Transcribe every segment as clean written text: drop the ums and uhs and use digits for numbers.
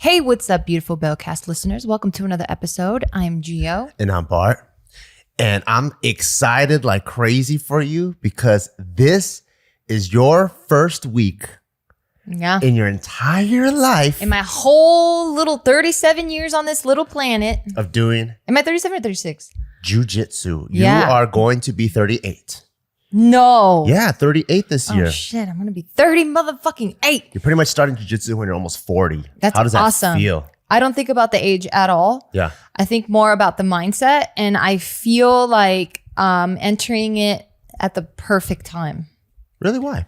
Hey, what's up, beautiful Bellcast listeners? Welcome to another episode. I'm Geo. And I'm Bart. And I'm excited like crazy for you because this is your first week in your entire life. In my whole little 37 years on this little planet. Of doing. Am I 37 or 36? Jiu-Jitsu. Yeah. You are going to be 38. No. Yeah, 38 this year. Oh, shit. I'm going to be 30 motherfucking 8. You're pretty much starting Jiu-Jitsu when you're almost 40. That's How does that awesome. feel? I don't think about the age at all. Yeah. I think more about the mindset. And I feel like entering it at the perfect time. Really? Why?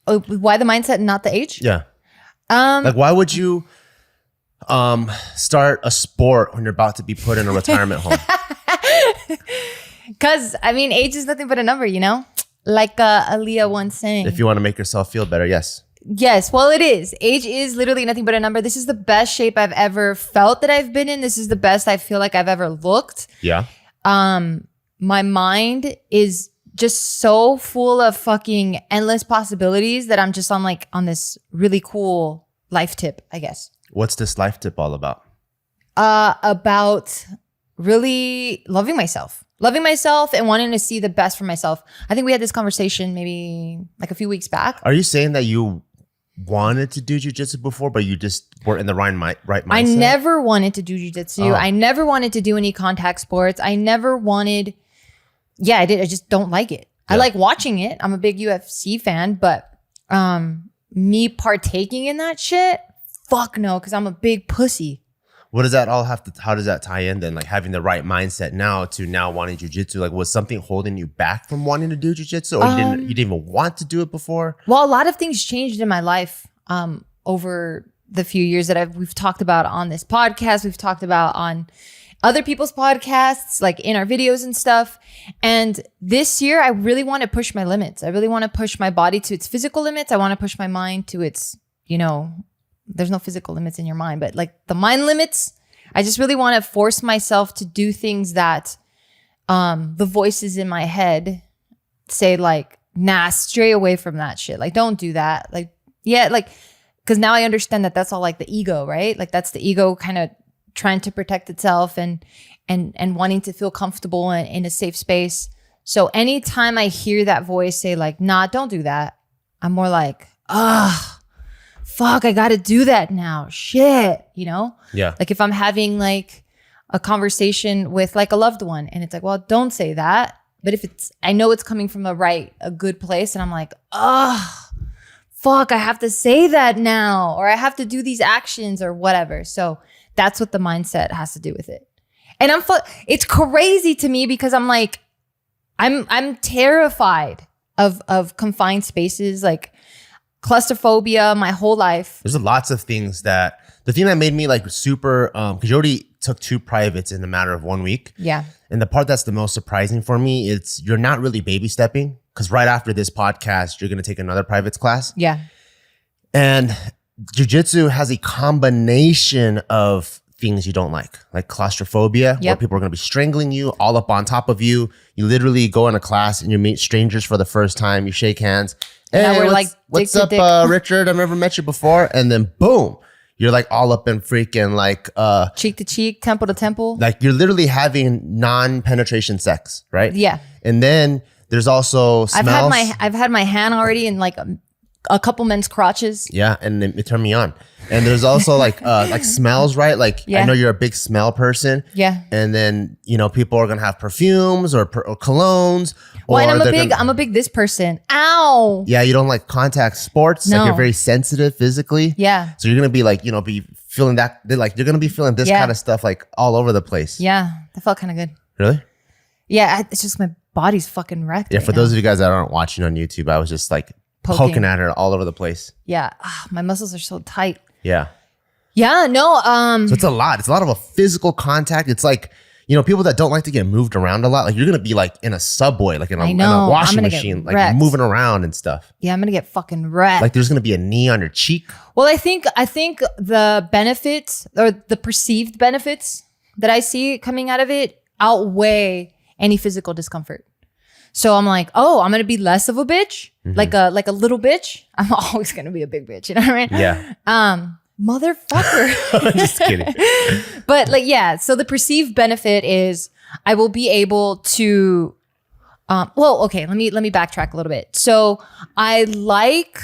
Oh, why the mindset and not the age? Yeah. Like, why would you start a sport when you're about to be put in a retirement home? Because, I mean, age is nothing but a number, you know? Like Aaliyah once saying. If you want to make yourself feel better, yes. Yes, well, it is. Age is literally nothing but a number. This is the best shape I've ever felt that I've been in. This is the best I feel like I've ever looked. Yeah. My mind is just so full of fucking endless possibilities that I'm just on this really cool life tip, I guess. What's this life tip all about? About really loving myself and wanting to see the best for myself. I think we had this conversation maybe like a few weeks back. Are you saying that you wanted to do jiu-jitsu before, but you just weren't in the right mindset? I never wanted to do jiu-jitsu. Oh. I never wanted to do any contact sports. I never wanted. Yeah, I did. I just don't like it. Yeah. I like watching it. I'm a big UFC fan, but me partaking in that shit, fuck no, because I'm a big pussy. What does that all have to, how does that tie in then? Like having the right mindset now to now wanting jiu-jitsu, like was something holding you back from wanting to do jiu-jitsu, or you didn't even want to do it before? Well, a lot of things changed in my life over the few years that we've talked about on this podcast. We've talked about on other people's podcasts, like in our videos and stuff. And this year, I really want to push my limits. I really want to push my body to its physical limits. I want to push my mind to its, there's no physical limits in your mind, but like the mind limits, I just really want to force myself to do things that the voices in my head say like, nah, stray away from that shit. Like, don't do that. Like, yeah, like, because now I understand that that's all like the ego, right? Like that's the ego kind of trying to protect itself and wanting to feel comfortable in a safe space. So anytime I hear that voice say like, nah, don't do that, I'm more like, fuck, I got to do that now. Shit, Yeah. Like if I'm having like a conversation with like a loved one and it's like, well, don't say that. But if I know it's coming from a good place and I'm like, fuck, I have to say that now, or I have to do these actions or whatever. So that's what the mindset has to do with it. And it's crazy to me because I'm like, I'm terrified of confined spaces, like claustrophobia my whole life. There's lots of things the thing that made me like super, because you already took 2 privates in a matter of 1 week. Yeah. And the part that's the most surprising for me, you're not really baby stepping, because right after this podcast, you're going to take another privates class. Yeah. And jiu-jitsu has a combination of things you don't like claustrophobia, where people are going to be strangling you all up on top of you. You literally go in a class and you meet strangers for the first time. You shake hands. Hey, what's up, Richard? I've never met you before. And then boom, you're like all up in freaking like cheek to cheek, temple to temple. Like you're literally having non-penetration sex, right? Yeah. And then there's also smells. I've had my hand already in like a couple men's crotches. Yeah, and it turned me on. And there's also like smells, right? Like I know you're a big smell person. Yeah. And then people are gonna have perfumes or colognes. Well, and I'm a big this person. Ow. Yeah, you don't like contact sports. No. Like you're very sensitive physically. Yeah. So you're gonna be like be feeling that. Like you're gonna be feeling this kind of stuff like all over the place. Yeah, that felt kind of good. Really? Yeah, it's just my body's fucking wrecked. Yeah. For those of you guys that aren't watching on YouTube, I was just like poking at her all over the place. Yeah. My muscles are so tight. Yeah. Yeah, no. So it's a lot. It's a lot of a physical contact. It's like, people that don't like to get moved around a lot, like you're going to be like in a subway, like in a washing machine, like moving around and stuff. Yeah, I'm going to get fucking wrecked. Like there's going to be a knee on your cheek. Well, I think the benefits or the perceived benefits that I see coming out of it outweigh any physical discomfort. So I'm like, I'm going to be less of a bitch, like a little bitch. I'm always going to be a big bitch. You know what I mean? Yeah. Motherfucker. I'm just kidding. But like, yeah. So the perceived benefit is I will be able to, well, okay, let me backtrack a little bit. So I like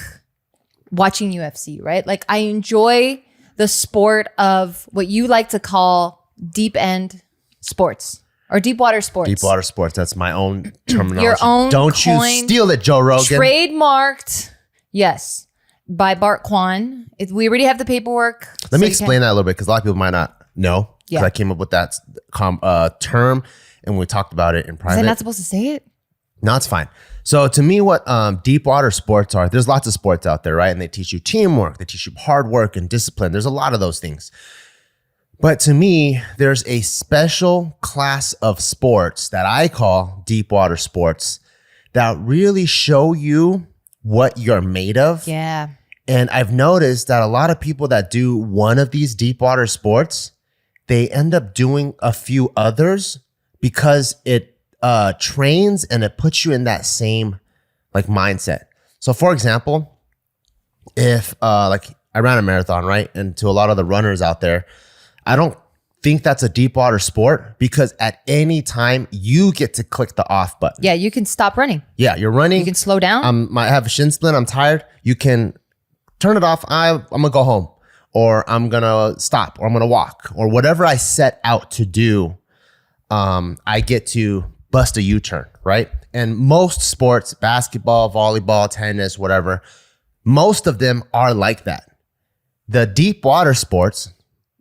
watching UFC, right? Like I enjoy the sport of what you like to call deep end sports or deep water sports. Deep water sports. That's my own terminology. Your own Don't you steal it, Joe Rogan. Trademarked. Yes. By Bart Kwan. We already have the paperwork. Let me explain that a little bit because a lot of people might not know. Yeah. I came up with that term and we talked about it in private. Was I not supposed to say it? No, it's fine. So to me, what deep water sports are, there's lots of sports out there, right? And they teach you teamwork, they teach you hard work and discipline. There's a lot of those things. But to me, there's a special class of sports that I call deep water sports that really show you what you're made of. Yeah. And I've noticed that a lot of people that do one of these deep water sports, they end up doing a few others because it trains and it puts you in that same like mindset. So for example, if like I ran a marathon, right? And to a lot of the runners out there, I don't think that's a deep water sport because at any time you get to click the off button. Yeah, you can stop running. Yeah, you're running. You can slow down. I have a shin splint. I'm tired. You can turn it off. I'm gonna go home, or I'm gonna stop, or I'm gonna walk, or whatever I set out to do. I get to bust a U-turn, right? And most sports, basketball, volleyball, tennis, whatever, most of them are like that. The deep water sports,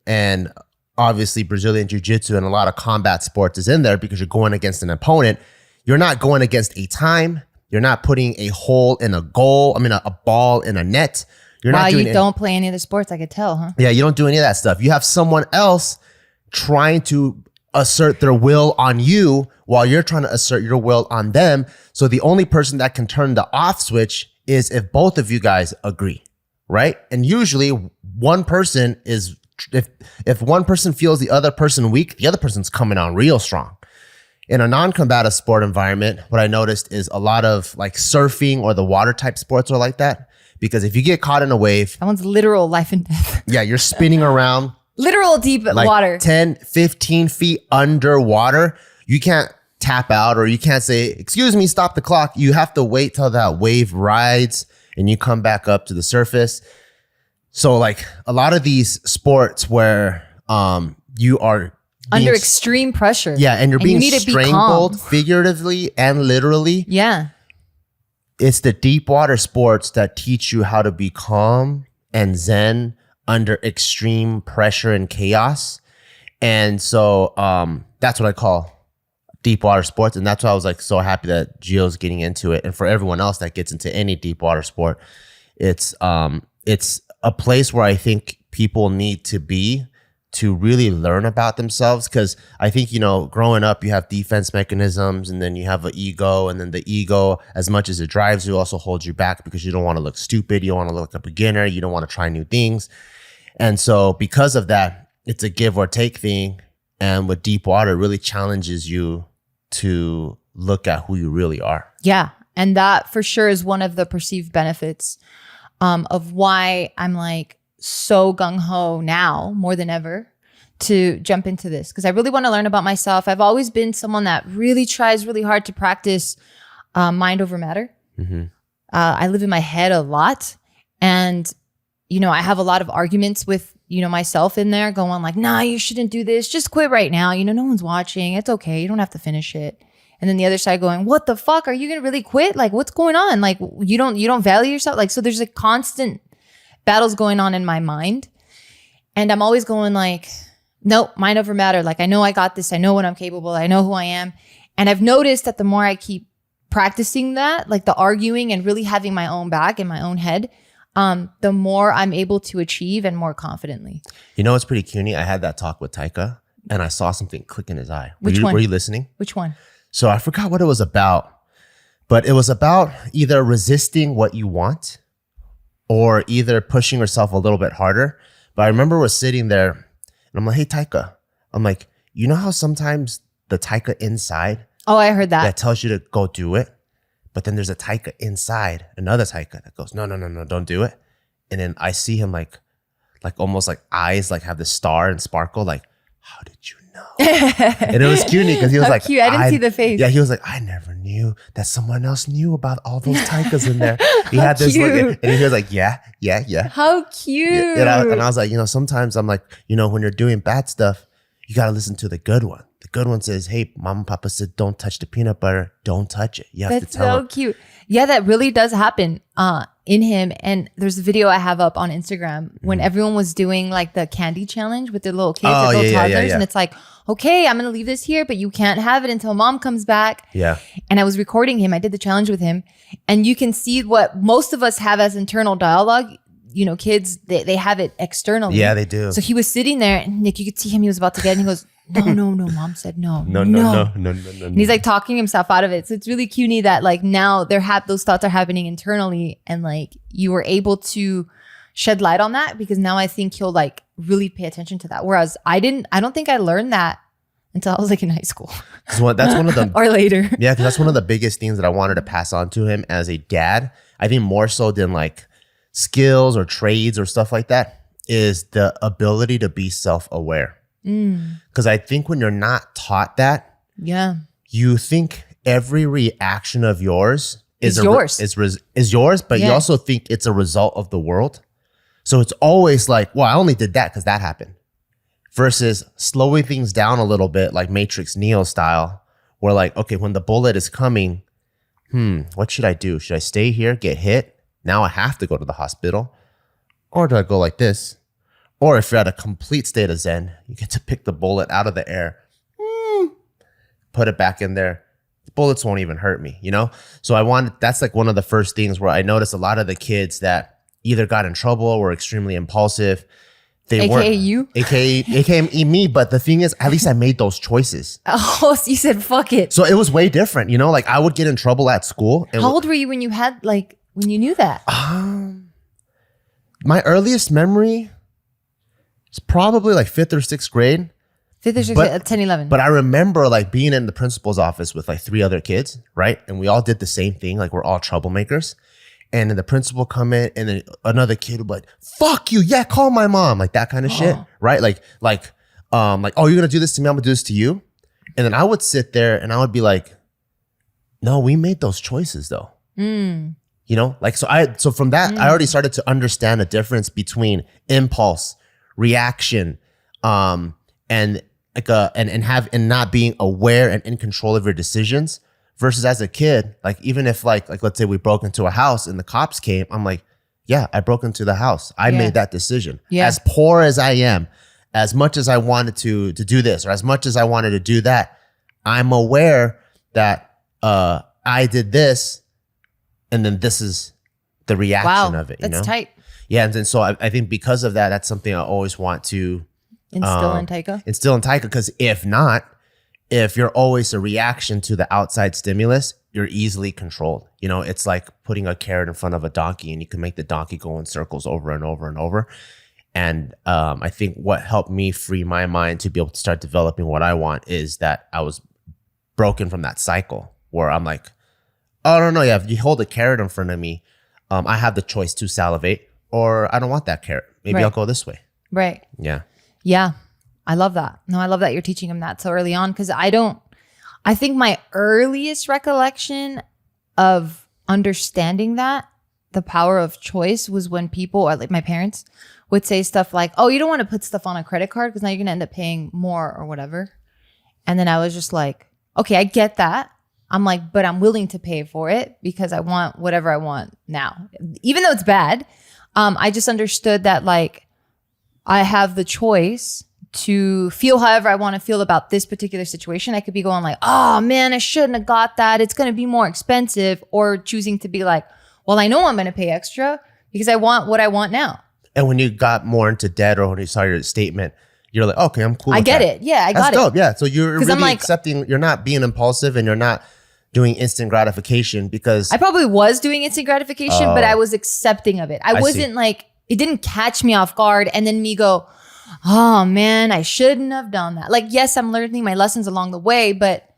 and obviously Brazilian Jiu-Jitsu and a lot of combat sports is in there because you're going against an opponent. You're not going against a time. You're not putting a hole in a goal. I mean, a ball in a net. You're not doing don't play any of the sports, I could tell, huh? Yeah, you don't do any of that stuff. You have someone else trying to assert their will on you while you're trying to assert your will on them. So the only person that can turn the off switch is if both of you guys agree, right? And usually one person is, if one person feels the other person weak, the other person's coming on real strong. In a non-combative sport environment, what I noticed is a lot of like surfing or the water type sports are like that. Because if you get caught in a wave, that one's literal life and death. Yeah, you're spinning around. Literal deep like water. 10, 15 feet underwater. You can't tap out or you can't say, excuse me, stop the clock. You have to wait till that wave rides and you come back up to the surface. So like a lot of these sports where you are under extreme pressure. Yeah, and you're being strangled figuratively and literally. Yeah. It's the deep water sports that teach you how to be calm and zen under extreme pressure and chaos. And so that's what I call deep water sports. And that's why I was like so happy that Gio's getting into it. And for everyone else that gets into any deep water sport, it's a place where I think people need to be to really learn about themselves. Because I think, you know, growing up, you have defense mechanisms and then you have an ego. And then the ego, as much as it drives you, also holds you back because you don't want to look stupid. You don't want to look like a beginner. You don't want to try new things. And so because of that, it's a give or take thing. And with deep water, it really challenges you to look at who you really are. Yeah. And that for sure is one of the perceived benefits of why I'm like so gung-ho now more than ever to jump into this. Because I really want to learn about myself. I've always been someone that really tries really hard to practice mind over matter. Mm-hmm. I live in my head a lot. And, you know, I have a lot of arguments with, you know, myself in there going like, nah, you shouldn't do this. Just quit right now. You know, no one's watching. It's okay. You don't have to finish it. And then the other side going, what the fuck? Are you going to really quit? Like, what's going on? Like, you don't value yourself. Like, so there's a constant battles going on in my mind. And I'm always going like, nope, mind over matter. Like, I know I got this. I know what I'm capable. I know who I am. And I've noticed that the more I keep practicing that, like the arguing and really having my own back in my own head, the more I'm able to achieve and more confidently. You know, it's pretty cuny. I had that talk with Taika and I saw something click in his eye. Which one? Were you listening? Which one? So I forgot what it was about, but it was about either resisting what you want or either pushing yourself a little bit harder. But I remember we're sitting there and I'm like, hey, Taika. I'm like, you know how sometimes the Taika inside. Oh, I heard that. That tells you to go do it. But then there's a Taika inside, another Taika that goes, no, don't do it. And then I see him like like almost like eyes, like have the star and sparkle. Like, how did you know? And it was cute because he was like, cute. I didn't see the face. Yeah, he was like, I never knew that someone else knew about all those taikas in there. He had this look, and he was like, yeah. How cute. Yeah, and I was like, sometimes I'm like, when you're doing bad stuff, you got to listen to the good one. The good one says, hey, mom and papa said, don't touch the peanut butter. Don't touch it. You have to tell That's so cute. Yeah, that really does happen in him. And there's a video I have up on Instagram when everyone was doing like the candy challenge with their little kids, their little toddlers. And it's like, okay, I'm going to leave this here, but you can't have it until mom comes back. Yeah. And I was recording him. I did the challenge with him. And you can see what most of us have as internal dialogue. Kids, they have it externally. Yeah, they do. So he was sitting there and Nick, you could see him. He was about to get it. And he goes, no, mom said no. No. And he's like talking himself out of it. So it's really cutie that like now those thoughts are happening internally and like you were able to shed light on that because now I think he'll like really pay attention to that. Whereas I don't think I learned that until I was like in high school. That's one of the or later. Yeah, because that's one of the biggest things that I wanted to pass on to him as a dad. I think more so than like skills or trades or stuff like that is the ability to be self-aware. Because I think when you're not taught that, you think every reaction of yours is yours, but you also think it's a result of the world. So it's always like, well, I only did that because that happened. Versus slowing things down a little bit, like Matrix Neo style, where like, okay, when the bullet is coming, what should I do? Should I stay here, get hit? Now I have to go to the hospital. Or do I go like this? Or if you're at a complete state of Zen, you get to pick the bullet out of the air, put it back in there. The bullets won't even hurt me, So that's like one of the first things where I noticed a lot of the kids that either got in trouble or were extremely impulsive. They weren't. You? AKA me. But the thing is, at least I made those choices. Oh, so you said fuck it. So it was way different, Like I would get in trouble at school. How old were you when you knew that? My earliest memory is probably like 5th or 6th grade. 5th or 6th grade, 10, 11. But I remember like being in the principal's office with like 3 other kids, right? And we all did the same thing. Like we're all troublemakers. And then the principal come in and then another kid would be like, fuck you. Yeah, call my mom. Like that kind of shit, right? Like, oh, you're going to do this to me. I'm going to do this to you. And then I would sit there and I would be like, no, we made those choices though. So from that, I already started to understand the difference between impulse, reaction, and not being aware and in control of your decisions versus as a kid, like even if like let's say we broke into a house and the cops came, I'm like, yeah, I broke into the house. I made that decision. Yeah. As poor as I am, as much as I wanted to do this or as much as I wanted to do that, I'm aware that I did this. And then this is the reaction of it. That's tight. Yeah. And then so I think because of that, that's something I always want to instill in Taika. Because if you're always a reaction to the outside stimulus, you're easily controlled. It's like putting a carrot in front of a donkey and you can make the donkey go in circles over and over and over. And I think what helped me free my mind to be able to start developing what I want is that I was broken from that cycle where I'm like, oh, no, yeah, if you hold a carrot in front of me, I have the choice to salivate or I don't want that carrot. Maybe I'll go this way. Right. Yeah. Yeah. I love that. No, I love that you're teaching him that so early on because I think my earliest recollection of understanding that, the power of choice was when people, or like my parents, would say stuff like, oh, you don't want to put stuff on a credit card because now you're going to end up paying more or whatever. And then I was just like, okay, I get that. I'm like, but I'm willing to pay for it because I want whatever I want now. Even though it's bad, I just understood that like I have the choice to feel however I want to feel about this particular situation. I could be going like, oh man, I shouldn't have got that. It's going to be more expensive. Or choosing to be like, well, I know I'm going to pay extra because I want what I want now. And when you got more into debt or when you saw your statement, you're like, okay, I'm cool. I get it. Yeah, I got it. That's dope. Yeah. So you're really accepting, you're not being impulsive and you're not doing instant gratification because I probably was doing instant gratification, but I was accepting of it. I wasn't like, it didn't catch me off guard and then me go, oh man, I shouldn't have done that. Like, yes, I'm learning my lessons along the way, but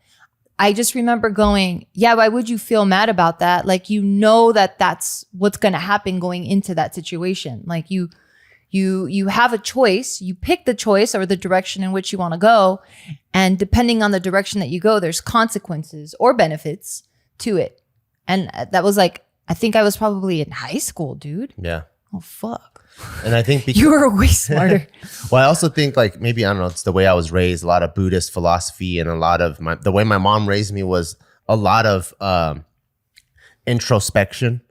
I just remember going, yeah, why would you feel mad about that? Like, that that's what's going to happen going into that situation. Like You have a choice. You pick the choice or the direction in which you want to go. And depending on the direction that you go, there's consequences or benefits to it. And that was like, I think I was probably in high school, dude. Yeah. Oh, fuck. And I think you were way smarter. Well, I also think like maybe, I don't know, it's the way I was raised, a lot of Buddhist philosophy, and a lot of the way my mom raised me was a lot of introspection,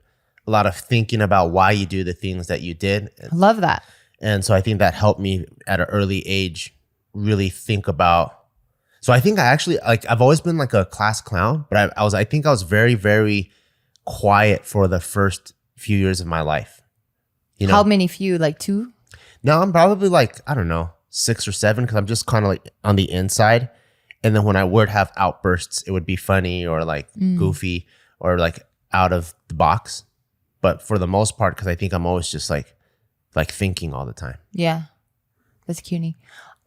a lot of thinking about why you do the things that you did. I love that. And so I think that helped me at an early age really think about. So I think I actually, like, I've always been like a class clown, but I think I was very, very quiet for the first few years of my life. You know? How many few? Like 2? No, I'm probably like, I don't know, 6 or 7, because I'm just kind of like on the inside. And then when I would have outbursts, it would be funny or like goofy or like out of the box. But for the most part, because I think I'm always just like thinking all the time. Yeah, that's cutie.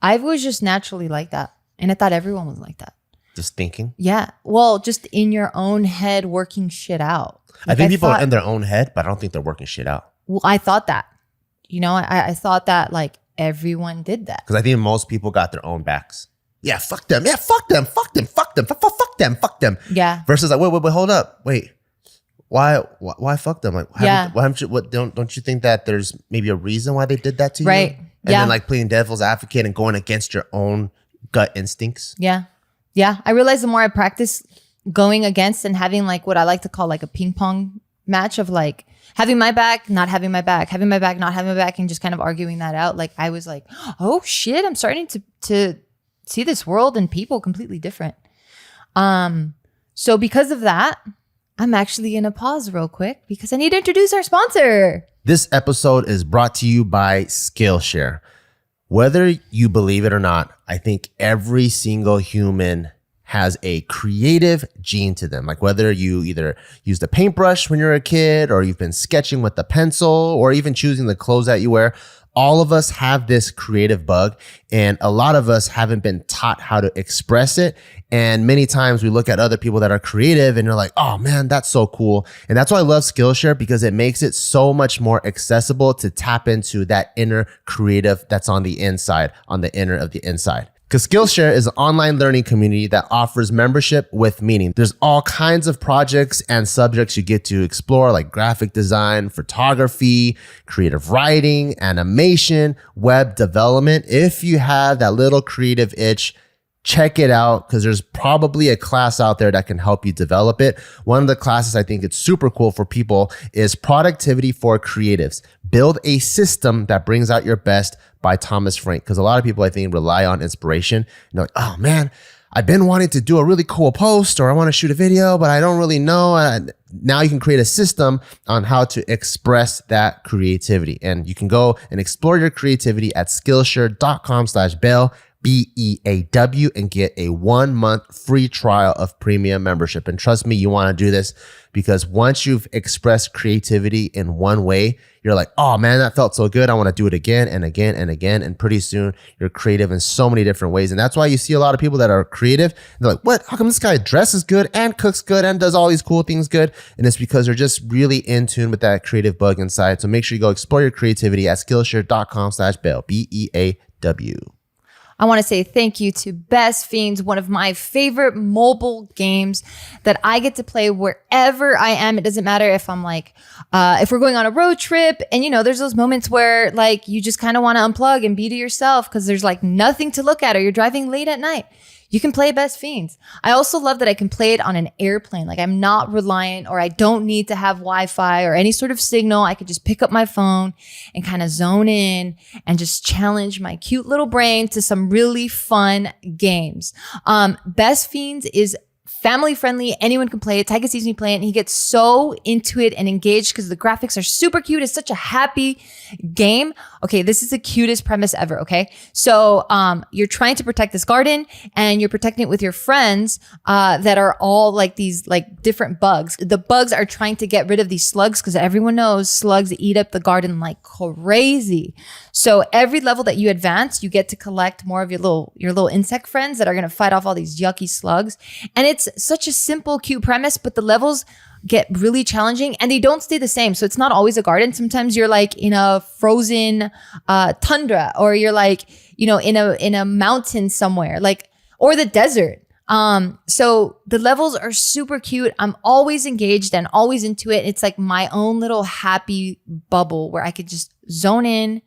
I was just naturally like that. And I thought everyone was like that. Just thinking? Yeah. Well, just in your own head, working shit out. Like I think people are in their own head, but I don't think they're working shit out. Well, I thought that. You know, I thought that like everyone did that. Because I think most people got their own backs. Yeah, fuck them. Yeah, fuck them. Fuck them. Fuck them. Fuck them. Fuck them. Yeah. Versus like, wait, hold up. Wait. Why fuck them? Like, don't you think that there's maybe a reason why they did that to you? Right. And then like playing devil's advocate and going against your own gut instincts. Yeah. Yeah. I realized the more I practice going against and having like what I like to call like a ping pong match of like having my back, not having my back, having my back, not having my back, and just kind of arguing that out. Like I was like, oh shit, I'm starting to see this world and people completely different. So because of that, I'm actually going to pause real quick because I need to introduce our sponsor. This episode is brought to you by Skillshare. Whether you believe it or not, I think every single human has a creative gene to them. Like whether you either used a paintbrush when you're a kid or you've been sketching with a pencil or even choosing the clothes that you wear, all of us have this creative bug, and a lot of us haven't been taught how to express it. And many times we look at other people that are creative and you're like, oh man, that's so cool. And that's why I love Skillshare, because it makes it so much more accessible to tap into that inner creative that's on the inside, on the inner of the inside. Because Skillshare is an online learning community that offers membership with meaning. There's all kinds of projects and subjects you get to explore, like graphic design, photography, creative writing, animation, web development. If you have that little creative itch, check it out, because there's probably a class out there that can help you develop it. One of the classes I think it's super cool for people is Productivity for Creatives. Build a System That Brings Out Your Best by Thomas Frank. Because a lot of people I think rely on inspiration. And they're like, oh man, I've been wanting to do a really cool post, or I want to shoot a video, but I don't really know. Now you can create a system on how to express that creativity. And you can go and explore your creativity at Skillshare.com/Bell. BEAW, and get a 1-month free trial of premium membership. And trust me, you want to do this because once you've expressed creativity in one way, you're like, oh man, that felt so good. I want to do it again and again and again. And pretty soon you're creative in so many different ways. And that's why you see a lot of people that are creative. And they're like, what? How come this guy dresses good and cooks good and does all these cool things good? And it's because they're just really in tune with that creative bug inside. So make sure you go explore your creativity at Skillshare.com/Bell, BEAW. I want to say thank you to Best Fiends, one of my favorite mobile games that I get to play wherever I am. It doesn't matter if I'm like, if we're going on a road trip and, you know, there's those moments where like you just kind of want to unplug and be to yourself because there's like nothing to look at or you're driving late at night. You can play Best Fiends. I also love that I can play it on an airplane. Like I'm not reliant, or I don't need to have Wi-Fi or any sort of signal. I could just pick up my phone and kind of zone in and just challenge my cute little brain to some really fun games. Best Fiends is family friendly. Anyone can play it. Tyga sees me play it and he gets so into it and engaged because the graphics are super cute. It's such a happy game. Okay, this is the cutest premise ever, okay? So you're trying to protect this garden and you're protecting it with your friends that are all like these like different bugs. The bugs are trying to get rid of these slugs because everyone knows slugs eat up the garden like crazy. So every level that you advance, you get to collect more of your little insect friends that are going to fight off all these yucky slugs. And it's such a simple, cute premise, but the levels get really challenging and they don't stay the same. So it's not always a garden. Sometimes you're like in a frozen tundra, or you're like, you know, in a mountain somewhere, like, or the desert. So the levels are super cute. I'm always engaged and always into it. It's like my own little happy bubble where I could just zone in,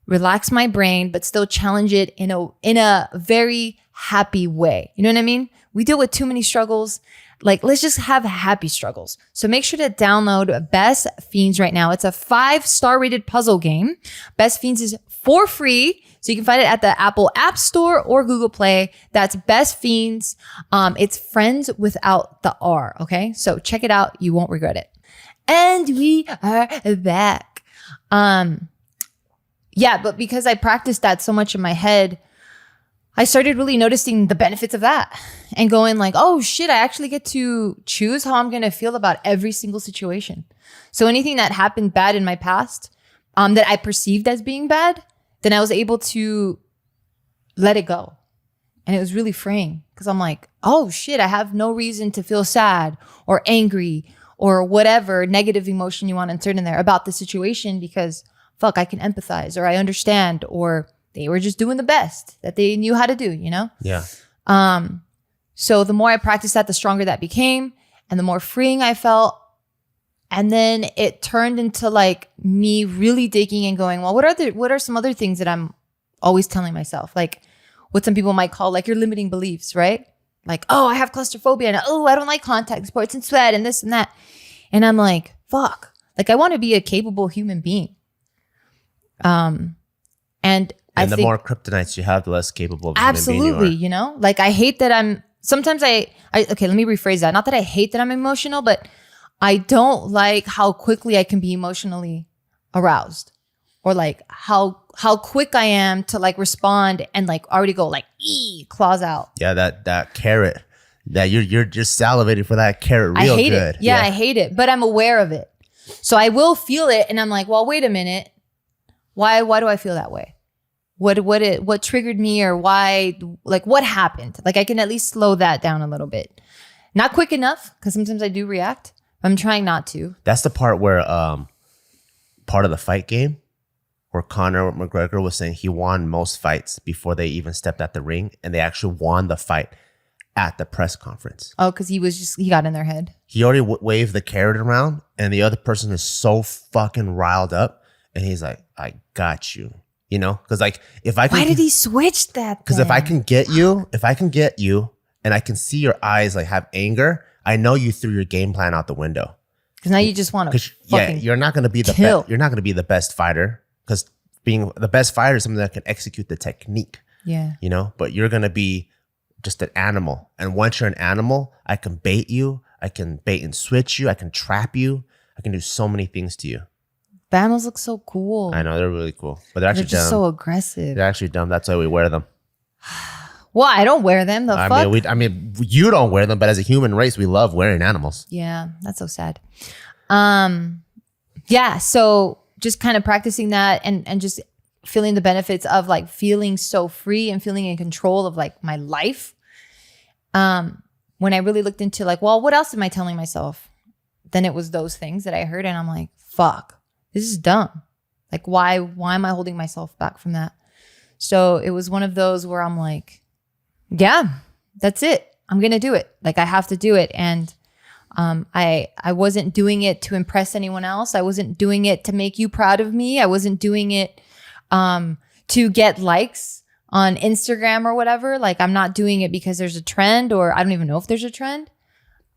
relax my brain, but still challenge it in a very happy way. You know what I mean? We deal with too many struggles. Like, let's just have happy struggles. So make sure to download Best Fiends right now. It's a 5-star rated puzzle game. Best Fiends is for free. So you can find it at the Apple App Store or Google Play. That's Best Fiends. It's friends without the R. Okay. So check it out. You won't regret it. And we are back. Yeah, but because I practiced that so much in my head, I started really noticing the benefits of that and going like, oh shit, I actually get to choose how I'm going to feel about every single situation. So anything that happened bad in my past, that I perceived as being bad, then I was able to let it go. And it was really freeing because I'm like, oh shit, I have no reason to feel sad or angry or whatever negative emotion you want to insert in there about the situation, because fuck, I can empathize, or I understand, or they were just doing the best that they knew how to do, you know? Yeah. So the more I practiced that, the stronger that became and the more freeing I felt. And then it turned into like me really digging and going, well, what are some other things that I'm always telling myself? Like what some people might call like your limiting beliefs, right? Like, oh, I have claustrophobia, and oh, I don't like contact sports and sweat and this and that. And I'm like, fuck, like I want to be a capable human being. And the more kryptonites you have, the less capable of absolutely, you know, like I hate that sometimes okay, let me rephrase that. Not that I hate that I'm emotional, but I don't like how quickly I can be emotionally aroused, or like how quick I am to like respond and like already go like, claws out. Yeah. That carrot that you're just salivating for that carrot real I hate good. it. Yeah, I hate it, but I'm aware of it. So I will feel it. And I'm like, well, wait a minute. Why do I feel that way? What triggered me, or why, like what happened? Like I can at least slow that down a little bit. Not quick enough, because sometimes I do react. I'm trying not to. That's the part where part of the fight game where Conor McGregor was saying he won most fights before they even stepped at the ring, and they actually won the fight at the press conference. Oh, because he got in their head. He already waved the carrot around, and the other person is so fucking riled up. And he's like, I got you, you know? Because like, if I can... Why did he switch that? Because if I can get you and I can see your eyes like have anger, I know you threw your game plan out the window. Because now you just want to fucking you're not going to be the best. You're not going to be the best fighter, because being the best fighter is something that can execute the technique. Yeah. You know, but you're going to be just an animal. And once you're an animal, I can bait you. I can bait and switch you. I can trap you. I can do so many things to you. Banners look so cool. I know, they're really cool, but they're actually just dumb. So aggressive. They're actually dumb. That's why we wear them. Well, I don't wear them. The fuck? I mean, you don't wear them, but as a human race, we love wearing animals. Yeah, that's so sad. Yeah, so just kind of practicing that and just feeling the benefits of like feeling so free and feeling in control of like my life. When I really looked into like, well, what else am I telling myself? Then it was those things that I heard, and I'm like, fuck. This is dumb. Like, why am I holding myself back from that? So it was one of those where I'm like, yeah, that's it. I'm going to do it. Like, I have to do it. And I wasn't doing it to impress anyone else. I wasn't doing it to make you proud of me. I wasn't doing it to get likes on Instagram or whatever. Like, I'm not doing it because there's a trend, or I don't even know if there's a trend.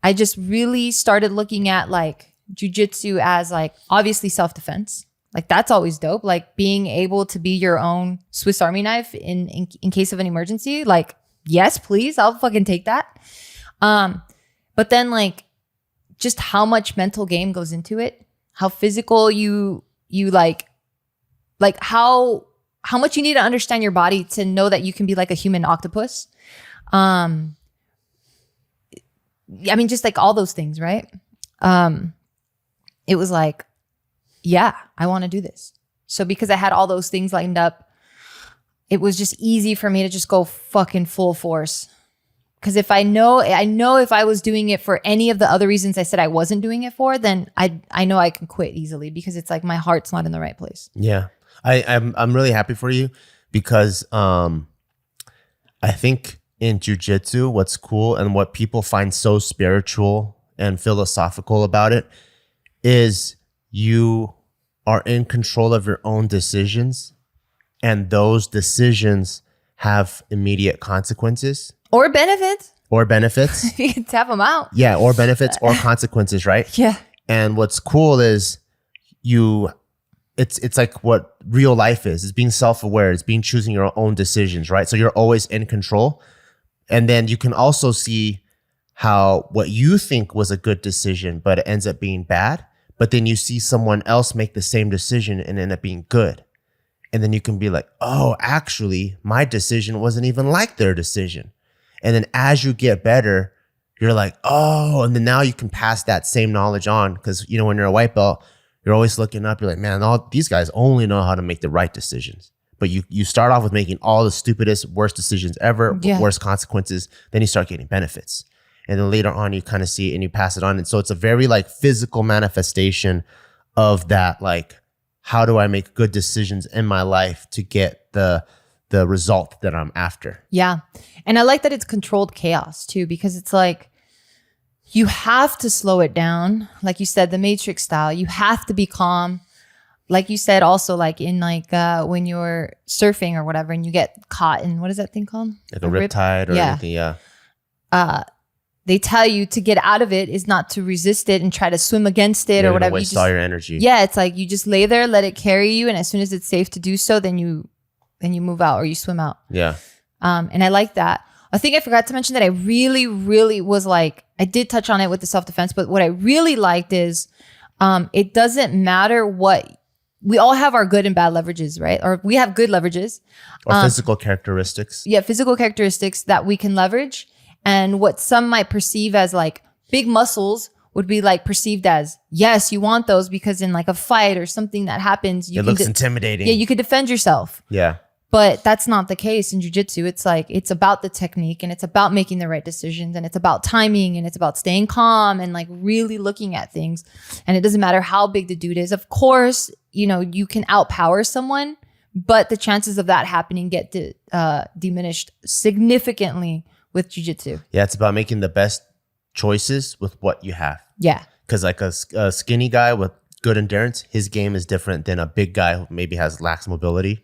I just really started looking at like jiu-jitsu as like obviously self-defense. Like that's always dope. Like being able to be your own Swiss Army knife in case of an emergency. Like, yes, please. I'll fucking take that. But then like just how much mental game goes into it, how physical you like how much you need to understand your body to know that you can be like a human octopus. I mean, just like all those things, right? It was like, yeah, I want to do this. So because I had all those things lined up, it was just easy for me to just go fucking full force. Because if I know if I was doing it for any of the other reasons I said I wasn't doing it for, then I know I can quit easily because it's like my heart's not in the right place. Yeah. I'm really happy for you because I think in jiu-jitsu, what's cool and what people find so spiritual and philosophical about it is you are in control of your own decisions, and those decisions have immediate consequences. Or benefits. You can tap them out. Yeah, or benefits or consequences, right? Yeah. And what's cool is it's like what real life is. It's being self-aware. It's being choosing your own decisions, right? So you're always in control. And then you can also see how what you think was a good decision, but it ends up being bad. But then you see someone else make the same decision and end up being good. And then you can be like, oh, actually, my decision wasn't even like their decision. And then as you get better, you're like, oh, and then now you can pass that same knowledge on. Because, you know, when you're a white belt, you're always looking up. You're like, man, all these guys only know how to make the right decisions. But you start off with making all the stupidest, worst decisions ever, worst consequences. Then you start getting benefits. And then later on, you kind of see it and you pass it on. And so it's a very like physical manifestation of that, like, how do I make good decisions in my life to get the result that I'm after? Yeah. And I like that it's controlled chaos too, because it's like, you have to slow it down. Like you said, the Matrix style, you have to be calm. Like you said, also like in like when you're surfing or whatever and you get caught in, what is that thing called? Like a riptide or anything, yeah. They tell you to get out of it is not to resist it and try to swim against it or whatever. Waste all your energy. Yeah, it's like you just lay there, let it carry you, and as soon as it's safe to do so, then you move out or you swim out. Yeah. And I like that. I think I forgot to mention that I really, really was like, I did touch on it with the self-defense, but what I really liked is it doesn't matter what, we all have our good and bad leverages, right? Or we have good leverages. Or physical characteristics. Yeah, physical characteristics that we can leverage. And what some might perceive as like big muscles would be like perceived as, yes, you want those because in like a fight or something that happens, it looks intimidating. Yeah, you could defend yourself. Yeah. But that's not the case in jiu-jitsu. It's like, it's about the technique and it's about making the right decisions and it's about timing and it's about staying calm and like really looking at things. And it doesn't matter how big the dude is. Of course, you know, you can outpower someone, but the chances of that happening get diminished significantly with jiu-jitsu. Yeah, it's about making the best choices with what you have. Yeah. Because like a skinny guy with good endurance, his game is different than a big guy who maybe has lax mobility.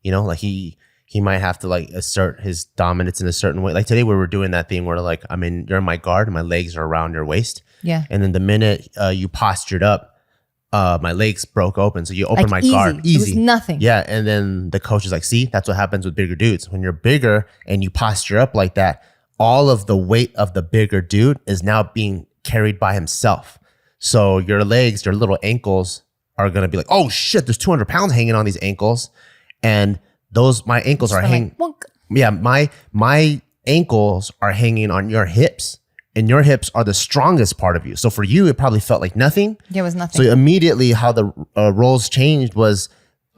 You know, like he might have to like assert his dominance in a certain way. Like today we were doing that thing where like, I mean, you're in my guard and my legs are around your waist. Yeah. And then the minute you postured up, my legs broke open. So you open like my guard. Easy. It was nothing. Yeah. And then the coach is like, see, that's what happens with bigger dudes. When you're bigger and you posture up like that, all of the weight of the bigger dude is now being carried by himself. So your legs, your little ankles are going to be like, oh shit, there's 200 pounds hanging on these ankles. And my ankles are hanging. Like, yeah, my ankles are hanging on your hips. And your hips are the strongest part of you. So for you, it probably felt like nothing. Yeah, it was nothing. So immediately how the roles changed was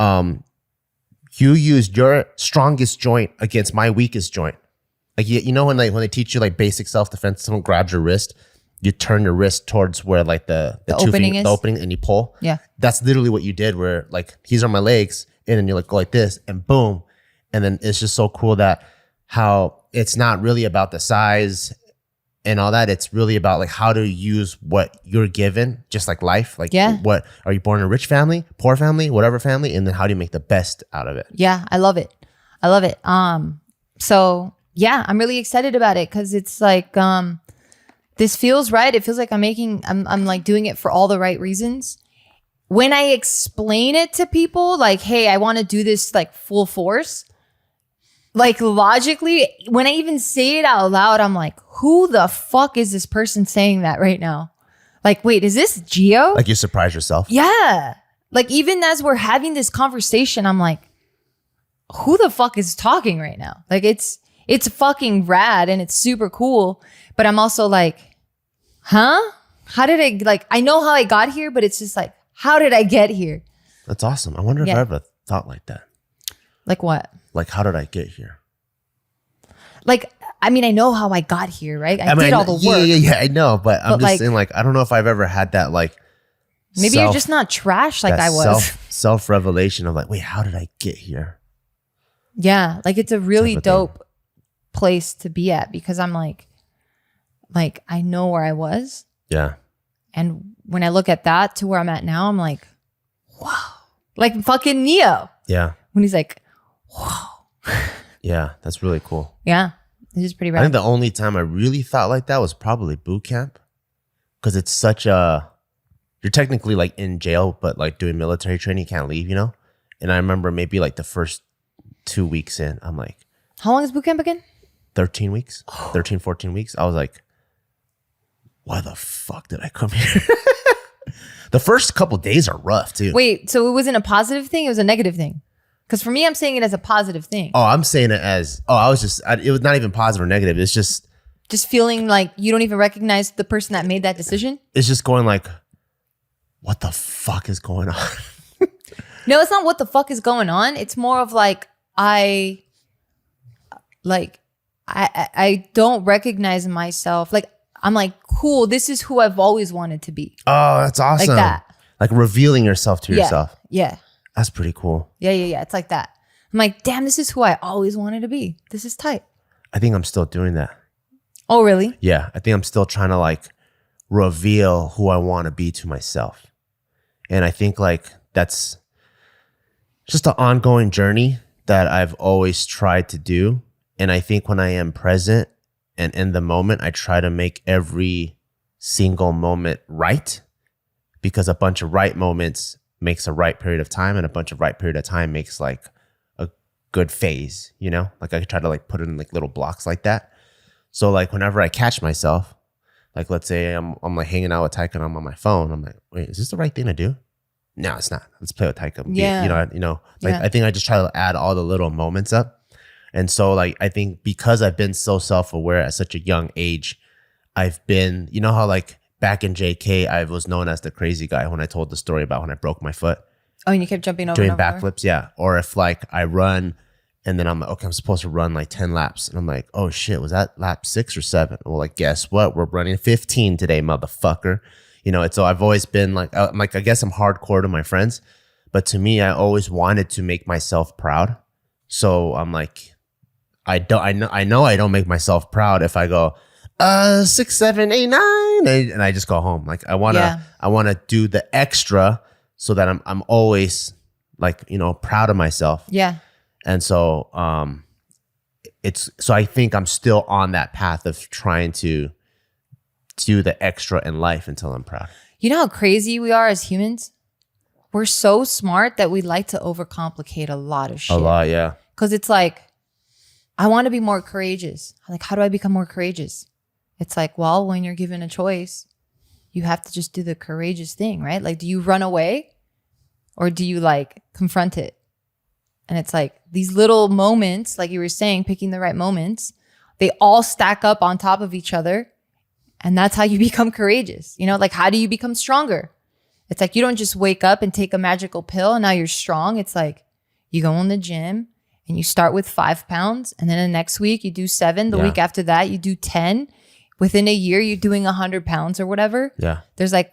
you used your strongest joint against my weakest joint. Like, you know, when they teach you like basic self-defense, someone grabs your wrist, you turn your wrist towards where like the opening is. The opening and you pull. Yeah. That's literally what you did where like, these are my legs. And then you like go like this and boom. And then it's just so cool that how it's not really about the size and all that. It's really about like how to use what you're given, just like life. Like, what are you born in a rich family, poor family, whatever family? And then how do you make the best out of it? Yeah, I love it. I love it. So yeah, I'm really excited about it because it's like, this feels right. It feels like I'm like doing it for all the right reasons. When I explain it to people, like, hey, I want to do this like full force, like logically, when I even say it out loud, I'm like, who the fuck is this person saying that right now? Like, wait, is this Geo? Like you surprise yourself. Yeah. Like even as we're having this conversation, I'm like, who the fuck is talking right now? Like it's fucking rad and it's super cool. But I'm also like, huh? How did I know how I got here, but it's just like, how did I get here? That's awesome. I wonder if I ever thought like that. Like what? Like, how did I get here? like, I mean, I know how I got here, right? I did all the work. Yeah, I know. But I'm just saying, like, I don't know if I've ever had that, like, maybe you're just not trash like I was. Self-revelation of like, wait, how did I get here? Yeah. Like, it's a really dope place to be at because I'm like, I know where I was. Yeah. And when I look at that to where I'm at now, I'm like, wow. Like fucking Neo. Yeah. When he's like, wow. Yeah, that's really cool. Yeah. It's just pretty rad. I think the only time I really thought like that was probably boot camp. Because it's such a, you're technically like in jail, but like doing military training, you can't leave, you know? And I remember maybe like the first 2 weeks in, I'm like. How long is boot camp again? 13 weeks, 13, 14 weeks. I was like, why the fuck did I come here? The first couple days are rough too. Wait, so it wasn't a positive thing? It was a negative thing? Because for me, I'm saying it as a positive thing. Oh, I'm saying it as, it was not even positive or negative. It's just feeling like you don't even recognize the person that made that decision. It's just going like, what the fuck is going on? No, it's not what the fuck is going on. It's more of like, I don't recognize myself. Like, I'm like, cool, this is who I've always wanted to be. Oh, that's awesome. Like that. Like revealing yourself to yourself. Yeah. That's pretty cool. Yeah. It's like that. I'm like, damn, this is who I always wanted to be. This is tight. I think I'm still doing that. Oh, really? Yeah. I think I'm still trying to like reveal who I want to be to myself. And I think like that's just an ongoing journey that I've always tried to do. And I think when I am present and in the moment, I try to make every single moment right, because a bunch of right moments makes a right period of time, and a bunch of right period of time makes like a good phase, you know? Like I try to like put it in like little blocks like that. So like whenever I catch myself, like let's say I'm like hanging out with Taika and I'm on my phone, I'm like, wait, is this the right thing to do? No, it's not. Let's play with Taika. Yeah. You know, like I think I just try to add all the little moments up. And so like, I think because I've been so self-aware at such a young age, I've been, you know how like back in JK, I was known as the crazy guy when I told the story about when I broke my foot. Oh, and you kept jumping over doing and over. backflips. Yeah. Or if like I run and then I'm like, okay, I'm supposed to run like 10 laps. And I'm like, oh shit, was that lap 6 or 7? Well, like, guess what? We're running 15 today, motherfucker. You know, and so I've always been like, I guess I'm hardcore to my friends, but to me, I always wanted to make myself proud. So I'm like, I know I don't make myself proud if I go 6, 7, 8, 9, and I just go home. Like I wanna do the extra so that I'm always like, you know, proud of myself. Yeah. And so I think I'm still on that path of trying to do the extra in life until I'm proud. You know how crazy we are as humans? We're so smart that we like to overcomplicate a lot of shit. A lot, yeah. Because it's like, I want to be more courageous. Like, how do I become more courageous? It's like, well, when you're given a choice, you have to just do the courageous thing, right? Like, do you run away or do you like confront it? And it's like these little moments, like you were saying, picking the right moments, they all stack up on top of each other. And that's how you become courageous. You know, like how do you become stronger? It's like you don't just wake up and take a magical pill and now you're strong. It's like you go in the gym and you start with 5 pounds. And then the next week you do 7. The week after that, you do 10. Within a year, you're doing 100 pounds or whatever. Yeah. There's like,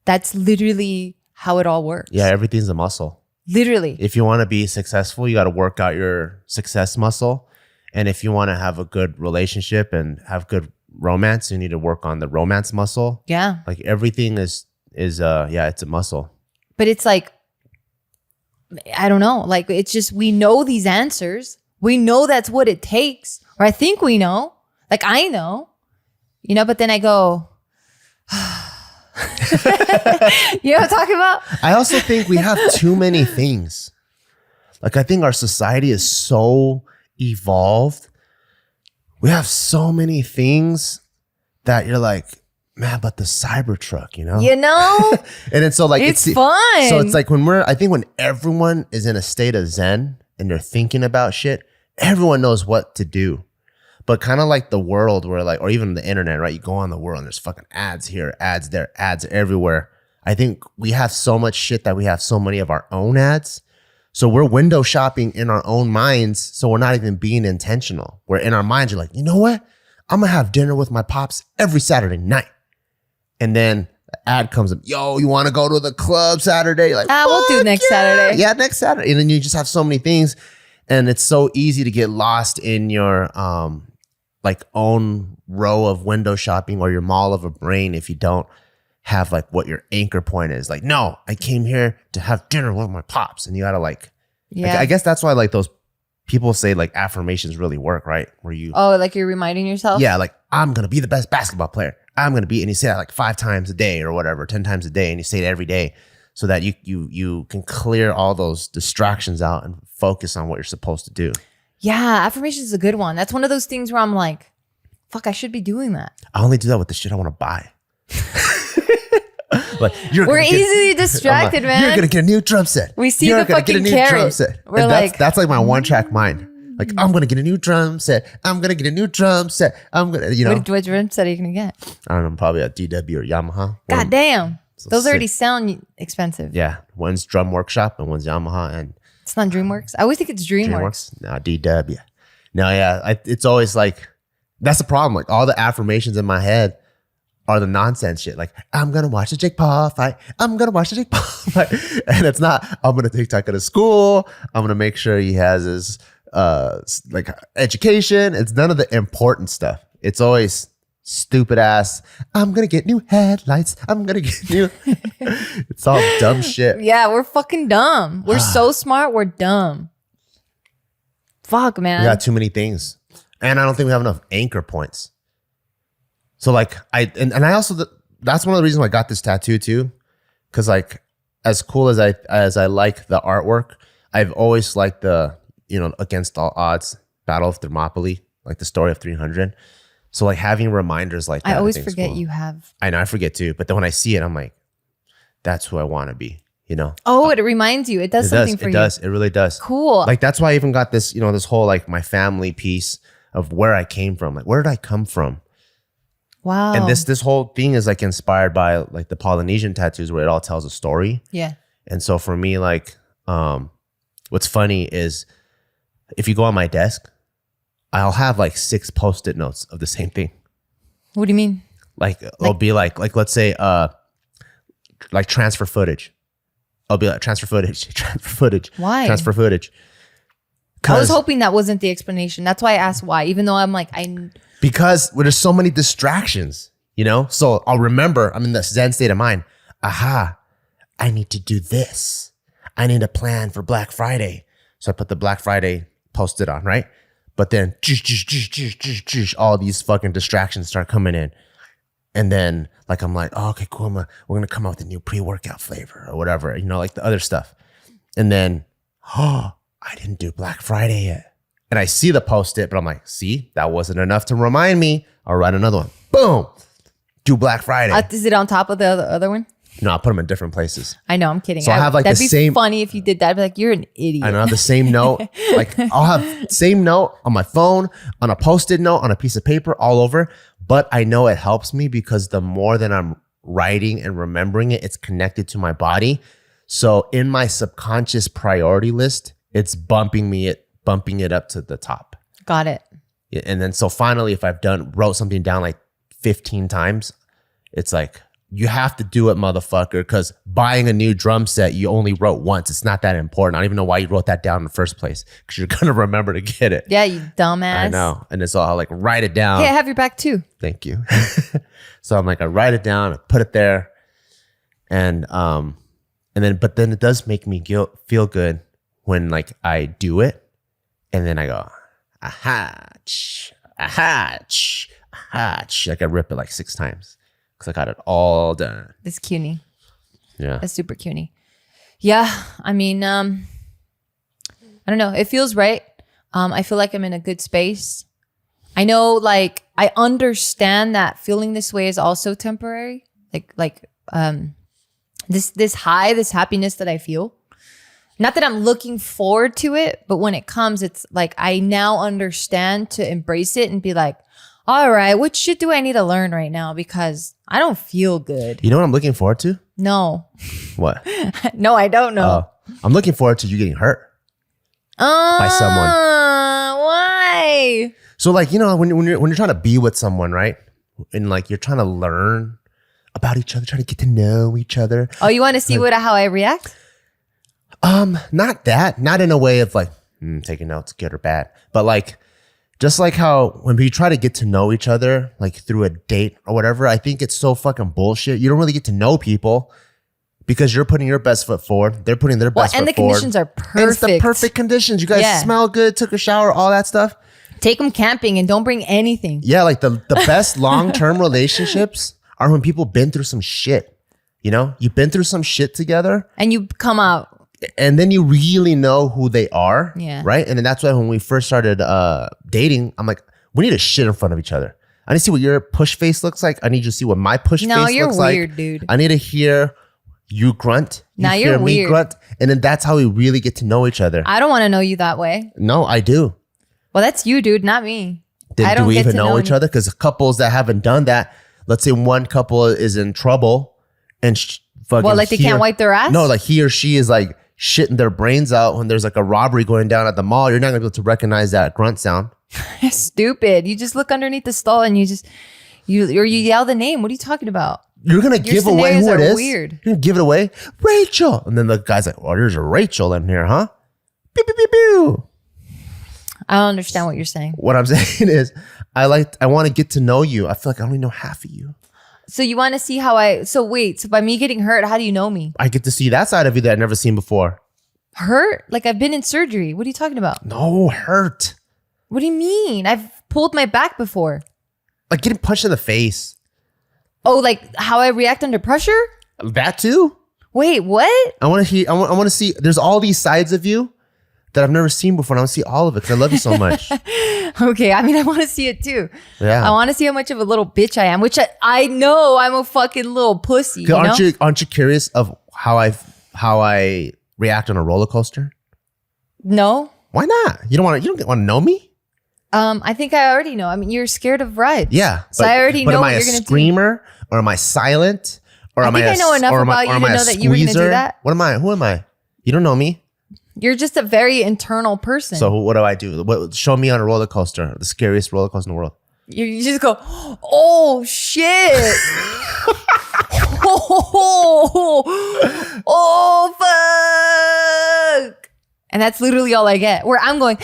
that's literally how it all works. Yeah. Everything's a muscle. Literally. If you want to be successful, you got to work out your success muscle. And if you want to have a good relationship and have good romance, you need to work on the romance muscle. Yeah. Like everything is it's a muscle. But it's like, I don't know. Like, it's just, we know these answers. We know that's what it takes. Or I think we know. Like, I know. You know, but then I go, you know what I'm talking about? I also think we have too many things. Like, I think our society is so evolved. We have so many things that you're like, man, but the Cybertruck, you know? You know? And it's so like, it's fun. So it's like I think when everyone is in a state of Zen and they're thinking about shit, everyone knows what to do. But kind of like the world where like, or even the internet, right? You go on the world and there's fucking ads here, ads there, ads everywhere. I think we have so much shit that we have so many of our own ads. So we're window shopping in our own minds. So we're not even being intentional. We're in our minds. You're like, you know what? I'm going to have dinner with my pops every Saturday night. And then the ad comes up. Yo, you want to go to the club Saturday? You're like, we'll do next Saturday. Yeah, next Saturday. And then you just have so many things. And it's so easy to get lost in your like own row of window shopping or your mall of a brain if you don't have like what your anchor point is. Like, no, I came here to have dinner with my pops. And you gotta like, I guess that's why like those people say like affirmations really work, right? Where you, like you're reminding yourself? Yeah, like I'm gonna be the best basketball player. I'm gonna be, and you say that like 5 times a day or whatever, 10 times a day, and you say it every day so that you can clear all those distractions out and focus on what you're supposed to do. Yeah, affirmation is a good one. That's one of those things where I'm like, fuck, I should be doing that. I only do that with the shit I want to buy. Like, we're easily distracted, man. You're gonna get a new drum set. We see the fucking carrot. We're like, that's like my one track mind. Like, I'm gonna get a new drum set. I'm gonna get a new drum set. I'm gonna, you know. What drum set are you gonna get? I don't know, probably a DW or Yamaha. God damn, those already sound expensive. Yeah, one's Drum Workshop and one's Yamaha, and it's not DreamWorks. I always think it's DreamWorks. No, DW. No, yeah, it's always like that's the problem. Like all the affirmations in my head are the nonsense shit. Like, I'm going to watch the Jake Paul fight. I'm going to watch the Jake Paul fight. And it's not, I'm going to take Tucker to school. I'm going to make sure he has his like education. It's none of the important stuff. It's always stupid ass. I'm going to get new headlights. I'm going to get new. It's all dumb shit. Yeah, we're fucking dumb. We're so smart. We're dumb. Fuck, man. We got too many things. And I don't think we have enough anchor points. So like I also that's one of the reasons why I got this tattoo too, because like as cool as I like the artwork, I've always liked the Against All Odds, Battle of Thermopylae, like the story of 300. So like having reminders like that, I always forget cool. You have. I know, I forget too, but then when I see it, I'm like, that's who I want to be. Oh, it reminds you. It does something for you. It does. It really does. Cool. Like that's why I even got this this whole like my family piece of where I came from. Like where did I come from? Wow. And this whole thing is like inspired by like the Polynesian tattoos where it all tells a story. Yeah. And so for me, like, what's funny is if you go on my desk, I'll have like 6 Post-it notes of the same thing. What do you mean? Like it'll be like let's say like transfer footage. I'll be like transfer footage. Why? Transfer footage. I was hoping that wasn't the explanation. That's why I asked why, even though I'm like, because there's so many distractions, So I'll remember, I'm in the Zen state of mind. Aha, I need to do this. I need a plan for Black Friday. So I put the Black Friday Post-it on, right? But then all these fucking distractions start coming in. And then like, I'm like, oh, okay, cool. We're going to come out with a new pre-workout flavor or whatever, like the other stuff. And then, I didn't do Black Friday yet. And I see the Post-it, but I'm like, see, that wasn't enough to remind me. I'll write another one. Boom. Do Black Friday. Is it on top of the other one? No, I'll put them in different places. I know, I'm kidding. So I'll have like that'd the be same. Funny if you did that. I'd be like, you're an idiot. I know, the same note. Like I'll have same note on my phone, on a Post-it note, on a piece of paper, all over. But I know it helps me because the more that I'm writing and remembering it, it's connected to my body. So in my subconscious priority list, it's bumping it up to the top. Got it. Yeah, and then so finally, if I've wrote something down like 15 times, it's like, you have to do it, motherfucker, because buying a new drum set, you only wrote once. It's not that important. I don't even know why you wrote that down in the first place, because you're going to remember to get it. Yeah, you dumbass. I know. And it's all like, write it down. Hey, I have your back too. Thank you. So I'm like, I write it down, I put it there. And then it does make me feel good when like I do it. And then I go, aha, aha, aha. Like I rip it like 6 times. I got it all done. It's cuny. Yeah. It's super cuny. Yeah. I mean, I don't know. It feels right. I feel like I'm in a good space. I know, like, I understand that feeling this way is also temporary. Like this high, this happiness that I feel. Not that I'm looking forward to it, but when it comes, it's like I now understand to embrace it and be like, all right, what shit do I need to learn right now? Because I don't feel good. You know what I'm looking forward to? No. What? No, I don't know. I'm looking forward to you getting hurt by someone. Why? So like, you know, when you're trying to be with someone, right? And like you're trying to learn about each other, trying to get to know each other. Oh, you want to see how I react? Not that. Not in a way of like taking notes, good or bad. But like, just like how when we try to get to know each other, like through a date or whatever, I think it's so fucking bullshit. You don't really get to know people because you're putting your best foot forward. They're putting their best foot forward. And the conditions are perfect. And it's the perfect conditions. You guys smell good, took a shower, all that stuff. Take them camping and don't bring anything. Yeah, like the best long-term relationships are when people been through some shit. You know, you've been through some shit together. And you come out. And then you really know who they are. Yeah. Right. And then that's why when we first started dating, I'm like, we need to shit in front of each other. I need to see what your push face looks like. I need you to see what my push face looks like. No, you're weird, dude. I need to hear you grunt. You're weird. Grunt. And then that's how we really get to know each other. I don't want to know you that way. No, I do. Well, that's you, dude, not me. Then do we even know each other? Because couples that haven't done that, let's say one couple is in trouble and like they can't wipe their ass? No, like he or she is like shitting their brains out when there's like a robbery going down at the mall. You're not gonna be able to recognize that grunt sound. Stupid. You just look underneath the stall and you yell the name. What are you talking about? You're gonna give away who it is. Weird. You're gonna give it away, Rachel, and then the guy's like, "Oh, there's a Rachel in here, huh?" Pew, pew, pew, pew. I don't understand what you're saying. What I'm saying is, I want to get to know you. I feel like I only know half of you. So you want to see so by me getting hurt, how do you know me? I get to see that side of you that I've never seen before. Hurt? Like I've been in surgery. What are you talking about? No, hurt. What do you mean? I've pulled my back before. Like getting punched in the face. Oh, like how I react under pressure? That too? Wait, what? I want to see, there's all these sides of you that I've never seen before. And I want to see all of it because I love you so much. Okay, I mean, I want to see it too. Yeah. I want to see how much of a little bitch I am, which I know I'm a fucking little pussy. You know? Aren't you curious of how I react on a roller coaster? No. Why not? You don't want to know me? I think I already know. I mean, you're scared of rides. Yeah. So I already know what you're going to do. Am I a screamer or am I silent? Or I think I know enough about you to know that you were going to do that. What am I? Who am I? You don't know me. You're just a very internal person. So what do I do? Show me on a roller coaster, the scariest roller coaster in the world. You just go, oh shit. oh fuck. And that's literally all I get. Where I'm going,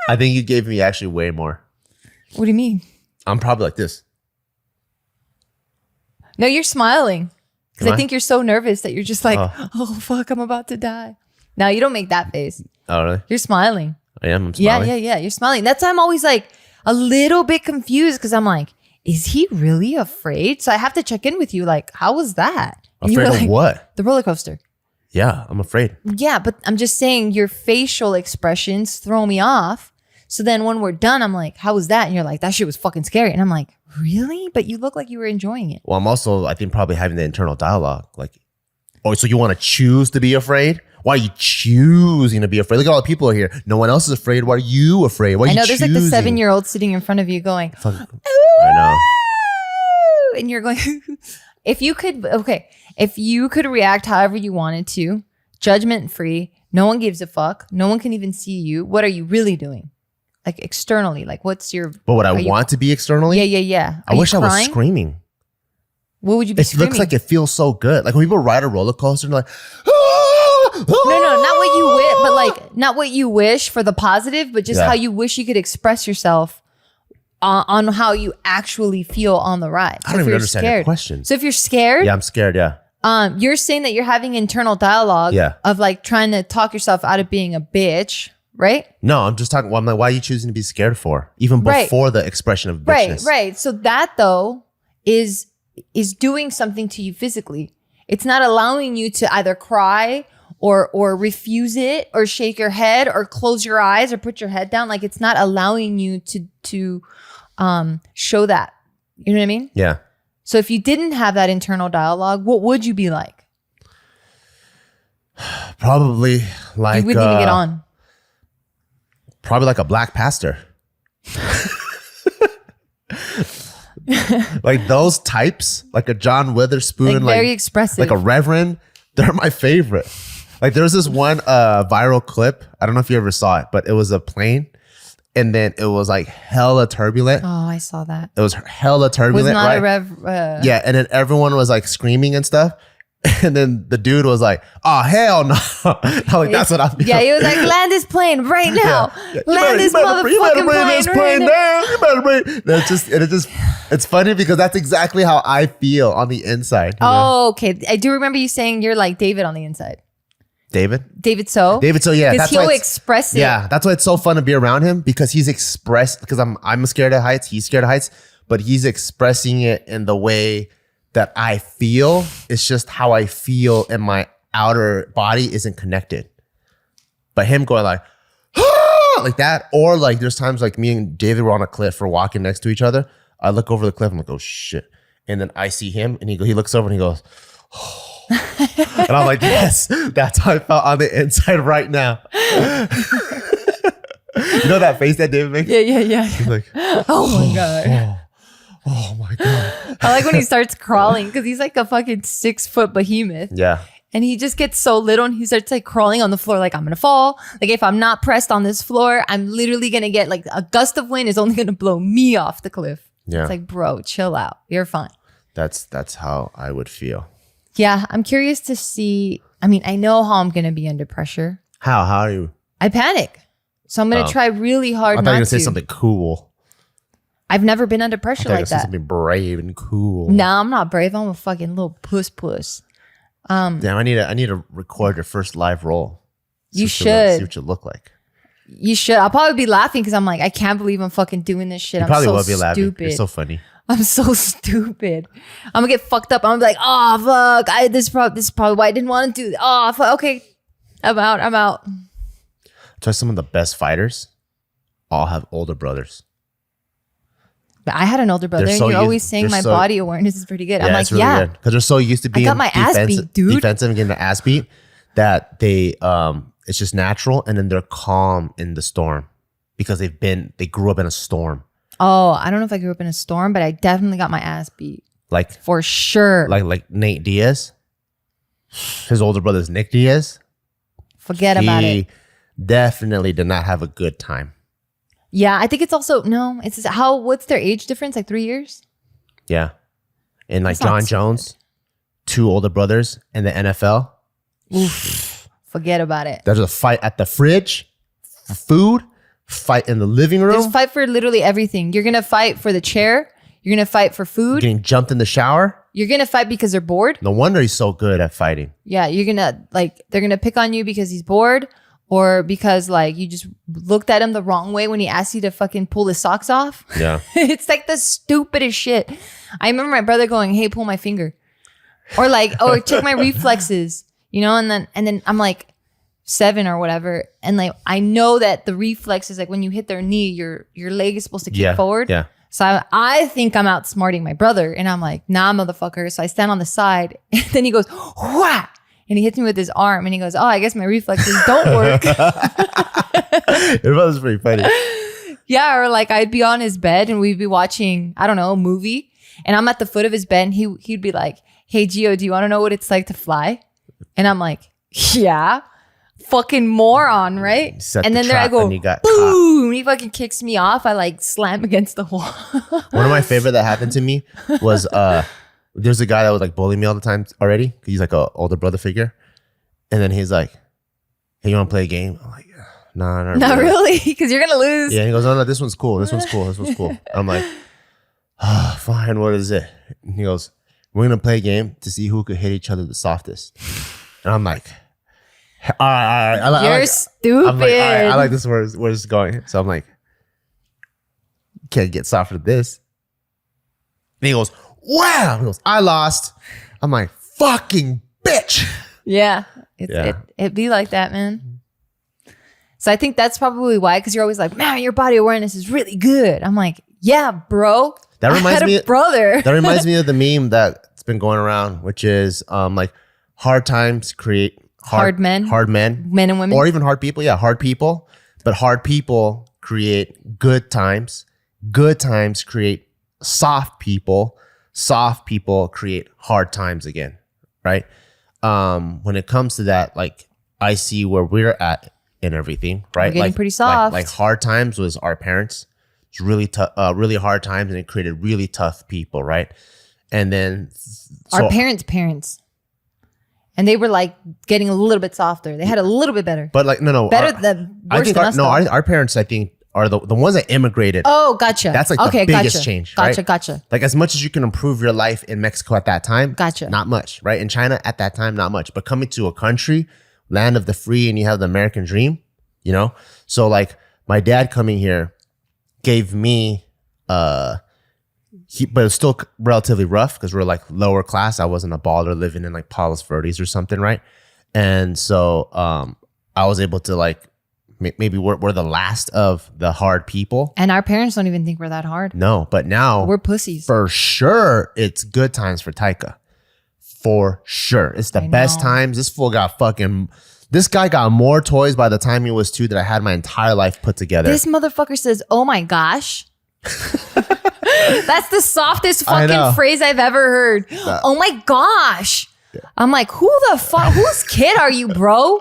I think you gave me actually way more. What do you mean? I'm probably like this. No, you're smiling. Because I think you're so nervous that you're just like, oh, fuck, I'm about to die. No, you don't make that face. Oh, really? You're smiling. I am. I'm smiling. Yeah. You're smiling. That's why I'm always like a little bit confused because I'm like, is he really afraid? So I have to check in with you. Like, how was that? And afraid of what? The roller coaster. Yeah, I'm afraid. Yeah, but I'm just saying your facial expressions throw me off. So then when we're done, I'm like, how was that? And you're like, that shit was fucking scary. And I'm like, really? But you look like you were enjoying it. Well, I'm also, I think, probably having the internal dialogue. Like, oh, so you want to choose to be afraid? Why are you choosing to be afraid? Look at all the people here. No one else is afraid. Why are you afraid? Why are you choosing? There's like the 7-year-old sitting in front of you going, I know. And you're going, if you could react however you wanted to, judgment free, no one gives a fuck, no one can even see you, what are you really doing? Like externally, like what's your... But what I want to be externally? Yeah. I wish I was screaming. What would you be screaming? It looks like it feels so good. Like when people ride a roller coaster and they're like... No, not what you wish, but like not what you wish for the positive, but just how you wish you could express yourself on how you actually feel on the ride. I don't even understand the question. So if you're scared... Yeah, I'm scared, yeah. You're saying that you're having internal dialogue of like trying to talk yourself out of being a bitch... Right? No, I'm just talking. Well, I'm like, why are you choosing to be scared for? Even before the expression of bitchness. Right. So that though is doing something to you physically. It's not allowing you to either cry or refuse it or shake your head or close your eyes or put your head down. Like it's not allowing you to show that. You know what I mean? Yeah. So if you didn't have that internal dialogue, what would you be like? Probably like you wouldn't even get on. Probably like a black pastor. Like those types, like a John Witherspoon, like very expressive, like a Reverend. They're my favorite. Like there was this one viral clip. I don't know if you ever saw it, but it was a plane. And then it was like hella turbulent. Oh, I saw that. It was hella turbulent. Was not right? a rev. Yeah, and then everyone was like screaming and stuff. And then the dude was like, "Oh hell no!" I'm like, "That's what I feel." Yeah, he was like, "Land this plane right now. Yeah. Land this motherfucking plane down. You better bring." It's funny because that's exactly how I feel on the inside. Oh, okay. I do remember you saying you're like David on the inside. David So, yeah, because he'll express it. Yeah, that's why it's so fun to be around him because he's expressed. Because I'm scared of heights. He's scared of heights, but he's expressing it in the way that I feel. It's just how I feel, and my outer body isn't connected. But him going like, ah! Like that, or like there's times like me and David were on a cliff, we're walking next to each other. I look over the cliff, I'm like, oh shit, and then I see him, and he looks over and he goes, oh. And I'm like, yes, that's how I felt on the inside right now. You know that face that David makes? Yeah. He's like, oh my God. Oh my God. I like when he starts crawling because he's like a fucking 6-foot behemoth. Yeah. And he just gets so little and he starts like crawling on the floor like I'm going to fall. Like if I'm not pressed on this floor, I'm literally going to get like a gust of wind is only going to blow me off the cliff. Yeah. It's like, bro, chill out. You're fine. That's how I would feel. Yeah. I'm curious to see. I mean, I know how I'm going to be under pressure. How are you? I panic. So I'm going to try really hard not to. I thought you were going to say something cool. I've never been under pressure like that. Something brave and cool. Nah, I'm not brave. I'm a fucking little puss. Damn, I need to record your first live roll. You should. See what you look like. You should. I'll probably be laughing because I'm like, I can't believe I'm fucking doing this shit. You probably will be stupid. laughing. You're so funny. I'm so stupid. I'm gonna get fucked up. I'm gonna be like, oh fuck. This is probably why I didn't want to do. Oh fuck. Okay, I'm out. Try some of the best fighters. All have older brothers. But I had an older brother, and you're always saying my body awareness is pretty good. I'm like, really good. Because they're so used to being ass beat, dude. defensive and getting the ass beat that they it's just natural, and then they're calm in the storm because they grew up in a storm. Oh, I don't know if I grew up in a storm, but I definitely got my ass beat. Like for sure. Like Nate Diaz. His older brother's Nick Diaz. Forget about it. He definitely did not have a good time. Yeah, I think it's also what's their age difference? Like 3 years? Yeah. And like John Jones, 2 older brothers in the NFL. Oof. Forget about it. There's a fight at the fridge for food, fight in the living room. There's a fight for literally everything. You're going to fight for the chair. You're going to fight for food. Getting jumped in the shower. You're going to fight because they're bored. No wonder he's so good at fighting. Yeah, you're going to they're going to pick on you because he's bored. Or because like you just looked at him the wrong way when he asked you to fucking pull his socks off. Yeah. It's like the stupidest shit. I remember my brother going, hey, pull my finger. Or check my reflexes, and then I'm like 7 or whatever. And like, I know that the reflex is like when you hit their knee, your leg is supposed to kick forward. Yeah. So I think I'm outsmarting my brother. And I'm like, nah, motherfucker. So I stand on the side. And then he goes, whah! And he hits me with his arm and he goes, oh, I guess my reflexes don't work. Your brother's pretty funny. Yeah, or like I'd be on his bed and we'd be watching, I don't know, a movie. And I'm at the foot of his bed and he'd be like, hey, Geo, do you want to know what it's like to fly? And I'm like, yeah. Fucking moron, right? And then there I go, boom. Caught. He fucking kicks me off. I like slam against the wall. One of my favorite that happened to me was there's a guy that was like bullying me all the time already. He's like an older brother figure. And then he's like, hey, you want to play a game? I'm like, nah, not really. Because you're going to lose. Yeah, he goes, no, this one's cool. This one's cool. I'm like, fine, what is it? And he goes, we're going to play a game to see who could hit each other the softest. And I'm like, all right. You're stupid. I'm like, all right, I like this where it's going. So I'm like, can't get softer than this. And he goes, wow. He goes, I lost. I'm like, fucking bitch. Yeah. It'd be like that, man. So I think that's probably why, because you're always like, man, your body awareness is really good. I'm like, yeah, bro. That reminds me, brother. That reminds me of the meme that's been going around, which is like hard times create hard men, men and women, or even hard people. Yeah, hard people. But hard people create good times. Good times create soft people create hard times again, right? When it comes to that, like I see where we're at and everything, right? We're getting pretty soft. Like hard times was our parents. It's really tough, really hard times, and it created really tough people, right? And then our parents. And they were like getting a little bit softer. They had a little bit better. But like, no. Better than worse than us, our parents, I think, are the ones that immigrated. Oh, gotcha. That's like the biggest change, right? Gotcha. Like as much as you can improve your life in Mexico at that time, Gotcha. Not much, right? In China at that time, not much. But coming to a country, land of the free, and you have the American dream, you know? So like my dad coming here gave me, but it was still relatively rough because we're like lower class. I wasn't a baller living in like Palos Verdes or something, right? And so I was able to like, maybe we're the last of the hard people. And our parents don't even think we're that hard. No, but now we're pussies. For sure, it's good times for Taika. For sure. It's the best times. This guy got more toys by the time he was 2 that I had my entire life put together. This motherfucker says, "Oh my gosh." That's the softest fucking phrase I've ever heard. Oh my gosh. Yeah. I'm like, who the fuck? Whose kid are you, bro?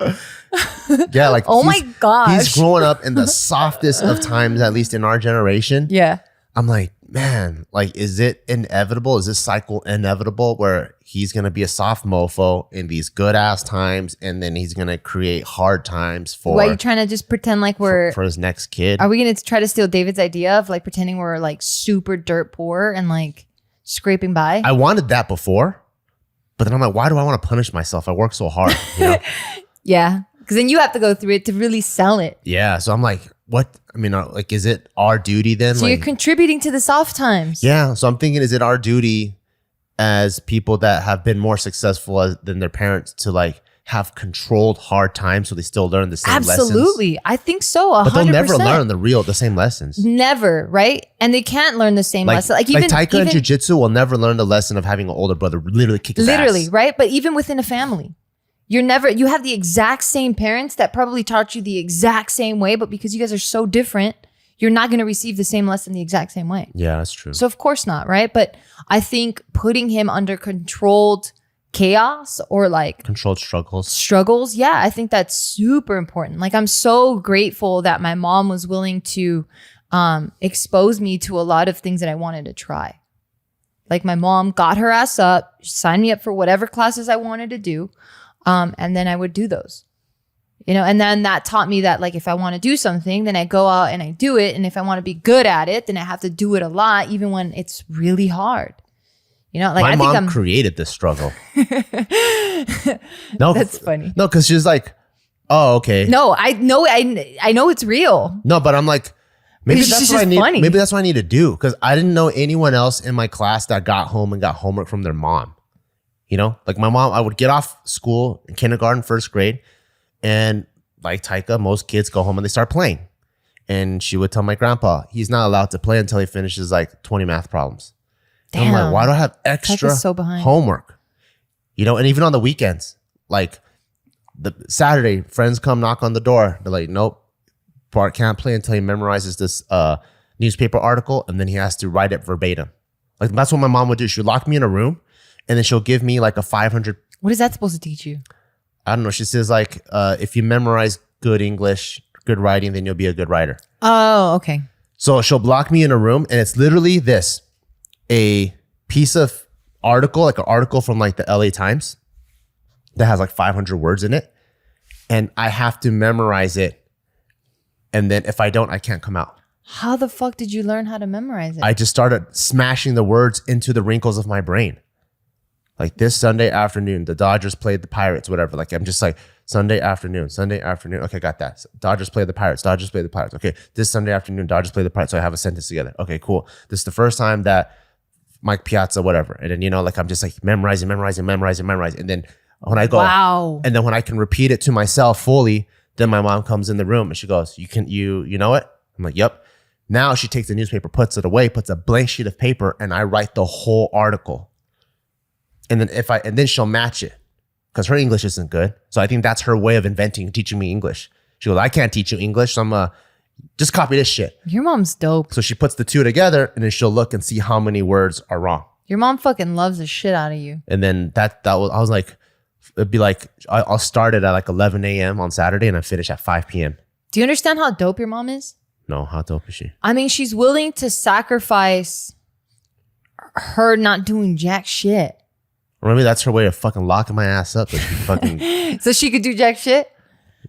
Yeah, like oh my gosh. He's growing up in the softest of times, at least in our generation. Yeah. I'm like, man, like, is it inevitable? Is this cycle inevitable where he's gonna be a soft mofo in these good ass times, and then he's gonna create hard times for? Why are you trying to just pretend like we're for his next kid? Are we gonna try to steal David's idea of like pretending we're like super dirt poor and like scraping by? I wanted that before, but then I'm like, why do I want to punish myself? I work so hard, you know? Yeah. Because then you have to go through it to really sell it. Yeah. So I'm like, what? I mean, like, is it our duty then? So like, you're contributing to the soft times. Yeah. So I'm thinking, is it our duty as people that have been more successful than their parents to like have controlled hard times so they still learn the same lessons? Absolutely. I think so. 100%. But they'll never learn the same lessons. Never, right? And they can't learn the same lesson. Like Taika and jiu-jitsu will never learn the lesson of having an older brother literally kick his ass. Right? But even within a family. You have the exact same parents that probably taught you the exact same way, but because you guys are so different, you're not going to receive the same lesson the exact same way. Yeah, that's true. So of course not, right? But I think putting him under controlled chaos or like controlled struggles. Yeah, I think that's super important. Like I'm so grateful that my mom was willing to expose me to a lot of things that I wanted to try. Like my mom got her ass up, signed me up for whatever classes I wanted to do. And then I would do those, you know, and then that taught me that like, if I want to do something, then I go out and I do it. And if I want to be good at it, then I have to do it a lot, even when it's really hard. You know, like my mom created this struggle. No, that's funny. No, because she's like, oh, okay. No, I know it's real. No, but I'm like, maybe that's what I need. Funny. Maybe that's what I need to do because I didn't know anyone else in my class that got home and got homework from their mom. You know, like my mom, I would get off school in kindergarten, first grade, and like Taika, most kids go home and they start playing. And she would tell my grandpa, he's not allowed to play until he finishes like 20 math problems. Damn. And I'm like, why do I have extra homework? You know, and even on the weekends, like the Saturday, friends come knock on the door. They're like, nope, Bart can't play until he memorizes this newspaper article, and then he has to write it verbatim. Like that's what my mom would do. She would lock me in a room. And then she'll give me like a 500. What is that supposed to teach you? I don't know. She says like, if you memorize good English, good writing, then you'll be a good writer. Oh, okay. So she'll block me in a room and it's literally this, a piece of article, like an article from like the LA Times that has like 500 words in it. And I have to memorize it. And then if I don't, I can't come out. How the fuck did you learn how to memorize it? I just started smashing the words into the wrinkles of my brain. Like this Sunday afternoon, the Dodgers played the Pirates, whatever. Like I'm just like Sunday afternoon. Okay, got that. Dodgers play the Pirates. Okay, this Sunday afternoon, Dodgers play the Pirates. So I have a sentence together. Okay, cool. This is the first time that Mike Piazza, whatever. And then, you know, like I'm just like memorizing. And then when I go, wow. And then when I can repeat it to myself fully, then my mom comes in the room and she goes, you know it? I'm like, yep. Now she takes the newspaper, puts it away, puts a blank sheet of paper, and I write the whole article. And then she'll match it because her English isn't good. So I think that's her way of teaching me English. She goes, I can't teach you English. So Just copy this shit. Your mom's dope. So she puts the two together and then she'll look and see how many words are wrong. Your mom fucking loves the shit out of you. And then I was like, it'd be like, I'll start it at like 11 a.m. on Saturday and I finish at 5 p.m. Do you understand how dope your mom is? No, how dope is she? I mean, she's willing to sacrifice her not doing jack shit. Or maybe that's her way of fucking locking my ass up. So she fucking. So she could do jack shit?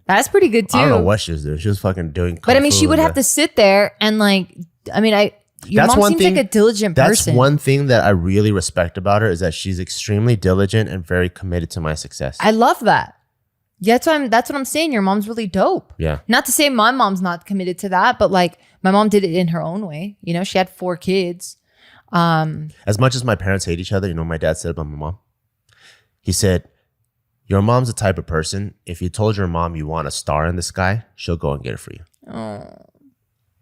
That's pretty good too. I don't know what she was doing. She was fucking doing. But I mean, she would have to sit there and like, I mean, your mom seems like a diligent person. That's one thing that I really respect about her is that she's extremely diligent and very committed to my success. I love that. Yeah, that's what I'm saying. Your mom's really dope. Yeah. Not to say my mom's not committed to that, but like my mom did it in her own way. You know, she had 4 kids. As much as my parents hate each other, you know what my dad said about my mom? He said, your mom's the type of person, if you told your mom you want a star in the sky, she'll go and get it for you. Oh,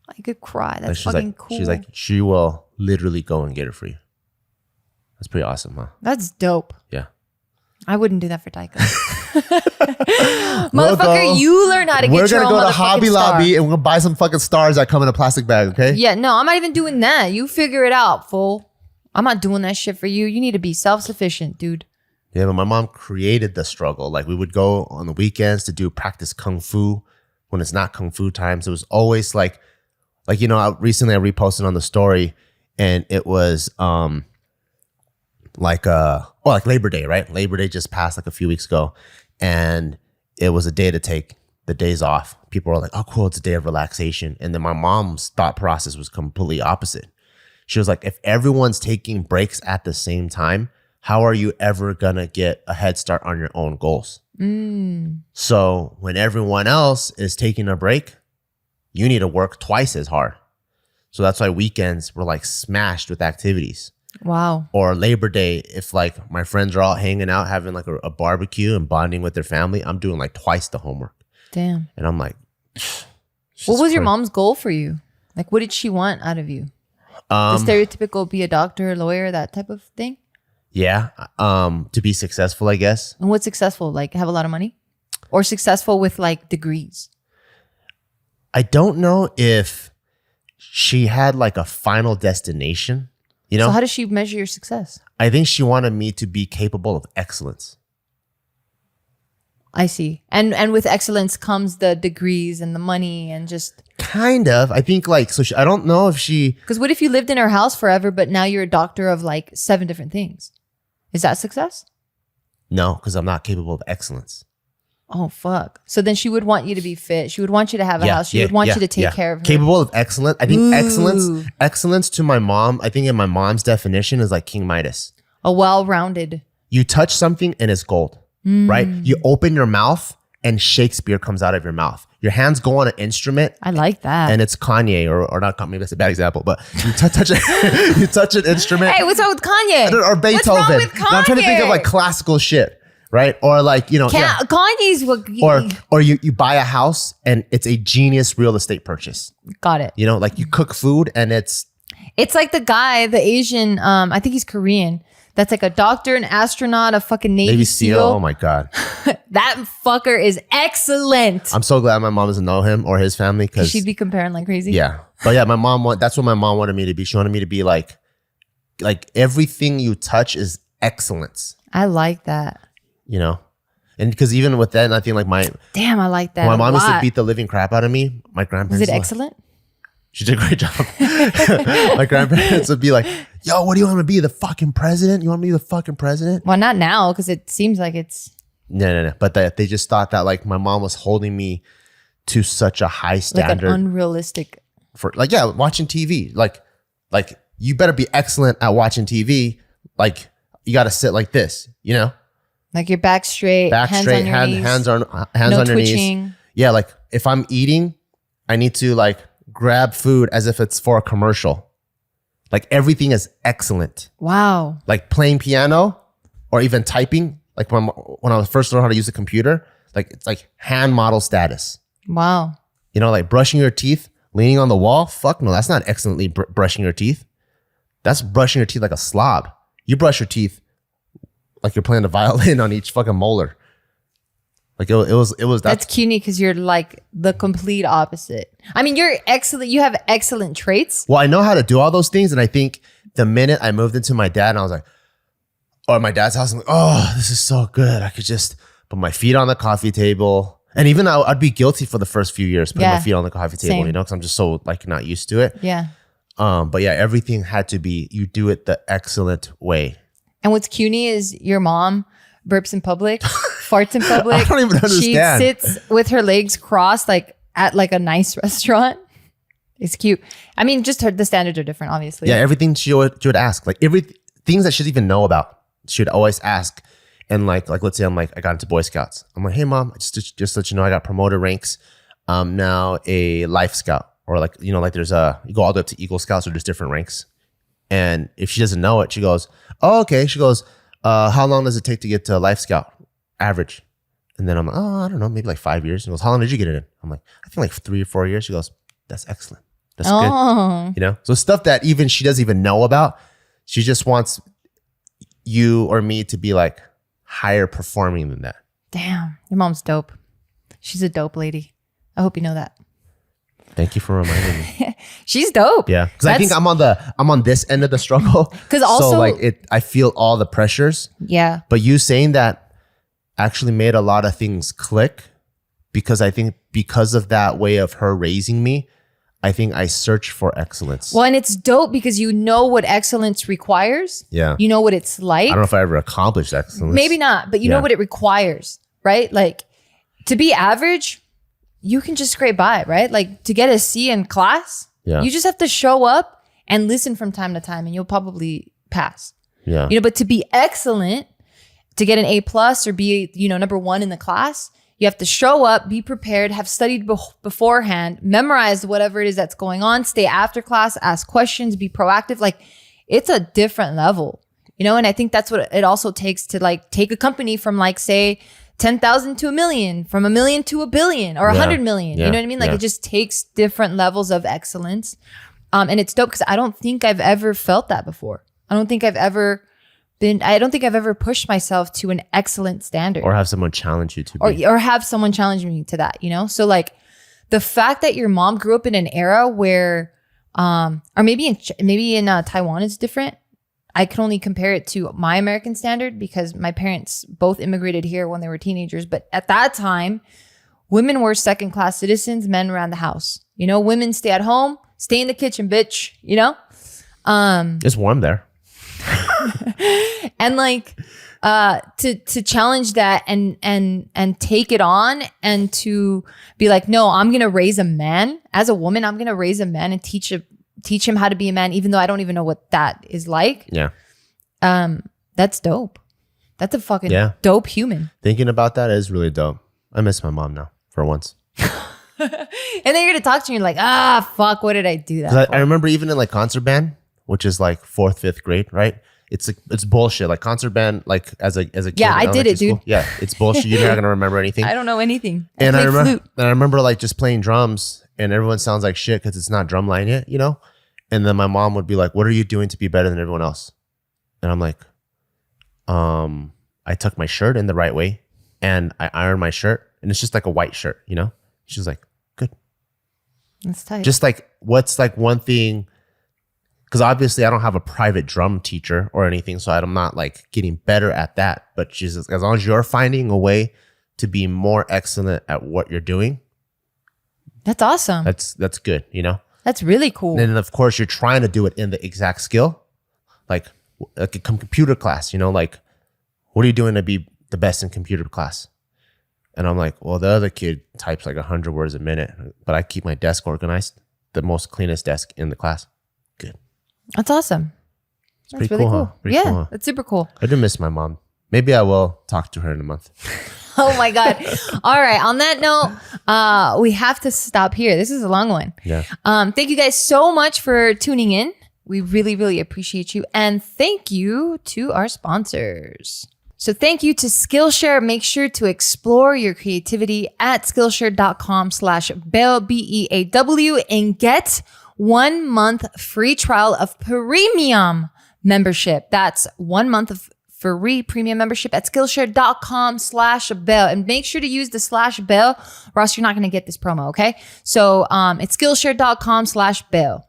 I could cry. That's like, fucking cool. She's like, she will literally go and get it for you. That's pretty awesome, huh? That's dope. Yeah. I wouldn't do that for Taika. Motherfucker, you learn how to get your own motherfucking star. We're going to go to Hobby Lobby and we're going to buy some fucking stars that come in a plastic bag, okay? Yeah, no, I'm not even doing that. You figure it out, fool. I'm not doing that shit for you. You need to be self-sufficient, dude. Yeah, but my mom created the struggle. Like we would go on the weekends to do practice Kung Fu when it's not Kung Fu times. It was always like, you know, recently I reposted on the story and it was like Labor Day, right? Labor Day just passed like a few weeks ago. And it was a day to take the days off. People were like, oh, cool, it's a day of relaxation. And then my mom's thought process was completely opposite. She was like, if everyone's taking breaks at the same time, how are you ever going to get a head start on your own goals? So when everyone else is taking a break, you need to work twice as hard. So that's why weekends were like smashed with activities. Wow. Or Labor Day, if like my friends are all hanging out, having like a barbecue and bonding with their family, I'm doing like twice the homework. Damn. And I'm like, what was your mom's goal for you? Like, what did she want out of you? The stereotypical be a doctor, lawyer, that type of thing? Yeah. To be successful, I guess. And what's successful? Like have a lot of money? Or successful with like degrees? I don't know if she had like a final destination, you know? So how does she measure your success? I think she wanted me to be capable of excellence. I see. And with excellence comes the degrees and the money and just... Kind of. I think like, so I don't know if she... Because what if you lived in her house forever, but now you're a doctor of like 7 different things? Is that success? No, because I'm not capable of excellence. Oh, fuck. So then she would want you to be fit. She would want you to have a house. She would want you to take care of her. Capable of excellence. I think excellence to my mom, I think in my mom's definition is like King Midas. A well-rounded. You touch something and it's gold, right? You open your mouth and Shakespeare comes out of your mouth. Your hands go on an instrument. I like that. And it's Kanye or not Kanye. Maybe that's a bad example, but you touch you touch an instrument. Hey, what's wrong with Kanye? Or Beethoven. What's wrong with Kanye? No, I'm trying to think of like classical shit, right? Or like, you know. Kanye's what... Or you buy a house and it's a genius real estate purchase. Got it. You know, like you cook food and it's... It's like the guy, the Asian, I think he's Korean. That's like a doctor, an astronaut, a fucking Navy SEAL. Oh my God. That fucker is excellent. I'm so glad my mom doesn't know him or his family because she'd be comparing like crazy. Yeah. But yeah, that's what my mom wanted me to be. She wanted me to be like everything you touch is excellence. I like that. You know? And because even with that, I think like damn, I like that. My mom used to beat the living crap out of me. My grandparents. Was it excellent? She did a great job. My grandparents would be like, yo, what do you want to be? The fucking president? You want me to be the fucking president? Well, not now, because it seems like it's... No. But they just thought that like my mom was holding me to such a high standard. Like an unrealistic... For like, yeah, watching TV. Like you better be excellent at watching TV. Like you got to sit like this, you know? Like your back straight, hands on your knees. Hands on your twitching. knees. Yeah, like if I'm eating, I need to like grab food as if it's for a commercial. Like everything is excellent. Wow. Like playing piano or even typing. Like when I was first learning how to use a computer, like it's like hand model status. Wow. You know, like brushing your teeth, leaning on the wall. Fuck no, that's not excellently brushing your teeth. That's brushing your teeth like a slob. You brush your teeth like you're playing the violin on each fucking molar. Like it was that's CUNY because you're like the complete opposite. I mean, you're excellent. You have excellent traits. Well, I know how to do all those things. And I think the minute I moved into my dad and I was like, or my dad's house, I'm like, oh, this is so good. I could just put my feet on the coffee table. And even I'd be guilty for the first few years putting my feet on the coffee table, Same. you know, because I'm just so like not used to it. Yeah. But yeah, everything had to be, you do it the excellent way. And what's CUNY is your mom burps in public, farts in public. I don't even understand. She sits with her legs crossed like at like a nice restaurant. It's cute. I mean, just the standards are different, obviously. Yeah, everything she would ask, like things that she doesn't even know about, she would always ask. And like let's say I got into Boy Scouts. I'm like, hey mom, just to let you know, I got promoted ranks. Now a Life Scout, or like, you know, like there's you go all the way up to Eagle Scouts, or there's different ranks. And if she doesn't know it, she goes, oh, okay. She goes, how long does it take to get to a Life Scout average? And then I'm like, oh, I don't know, maybe like 5 years. She goes, how long did you get it in? I'm like, I think like 3 or 4 years. She goes, that's excellent. That's good. You know? So stuff that even she doesn't even know about, she just wants you or me to be like higher performing than that. Damn, your mom's dope. She's a dope lady. I hope you know that. Thank you for reminding me. She's dope. Yeah, because I think I'm on this end of the struggle. Because also, so like I feel all the pressures. Yeah. But you saying that actually made a lot of things click, because I think because of that way of her raising me, I think I search for excellence. Well, and it's dope because you know what excellence requires. Yeah. You know what it's like. I don't know if I ever accomplished excellence. Maybe not, but you know what it requires, right? Like to be average, you can just scrape by, right? Like to get a C in class, you just have to show up and listen from time to time and you'll probably pass. Yeah. You know, but to be excellent, to get an A+ or be, you know, number one in the class, you have to show up, be prepared, have studied beforehand, memorize whatever it is that's going on, stay after class, ask questions, be proactive. Like it's a different level, you know? And I think that's what it also takes to like take a company from like, say, 10,000 to 1 million, from 1 million to 1 billion or 100 million. You know what I mean? Like it just takes different levels of excellence. And it's dope because I don't think I've ever felt that before. I don't think I've ever pushed myself to an excellent standard. Or have someone challenge you to be. Or have someone challenge me to that, you know? So like the fact that your mom grew up in an era where, or maybe in Taiwan it's different. I can only compare it to my American standard because my parents both immigrated here when they were teenagers. But at that time, women were second-class citizens, men ran the house. You know, women stay at home, stay in the kitchen, bitch, you know? It's warm there. And like to challenge that and take it on and to be like, no, I'm gonna raise a man. As a woman, I'm gonna raise a man and teach him how to be a man, even though I don't even know what that is like. Yeah. That's dope. That's a fucking dope human. Thinking about that is really dope. I miss my mom now for once. And then you're gonna talk to me, you're like, fuck, what did I do that for? I remember even in like concert band, which is like 4th, 5th grade, right? It's bullshit. Like concert band, like as a kid. Yeah, I did it, dude. School, yeah, it's bullshit. You're not gonna remember anything. I don't know anything. And I remember like just playing drums, and everyone sounds like shit because it's not drumline yet, you know. And then my mom would be like, "What are you doing to be better than everyone else?" And I'm like, I tuck my shirt in the right way, and I iron my shirt, and it's just like a white shirt, you know. She's like, "Good." That's tight. Just like what's like one thing. Because obviously I don't have a private drum teacher or anything, so I'm not like getting better at that. But Jesus, as long as you're finding a way to be more excellent at what you're doing, that's awesome. That's good, you know? That's really cool. And then of course you're trying to do it in the exact skill, like a computer class, you know, like what are you doing to be the best in computer class? And I'm like, well, the other kid types like 100 words a minute, but I keep my desk organized, the most cleanest desk in the class. Good. That's awesome. That's really cool. Huh? Pretty cool, huh? That's super cool. I do miss my mom. Maybe I will talk to her in a month. Oh my God. All right. On that note, we have to stop here. This is a long one. Yeah. Thank you guys so much for tuning in. We really, really appreciate you. And thank you to our sponsors. So thank you to Skillshare. Make sure to explore your creativity at Skillshare.com/Beaw, BEAW, and get 1 month free trial of premium membership. That's 1 month of free premium membership at Skillshare.com/bell. And make sure to use the /bell or else you're not going to get this promo, okay? So it's Skillshare.com/bell.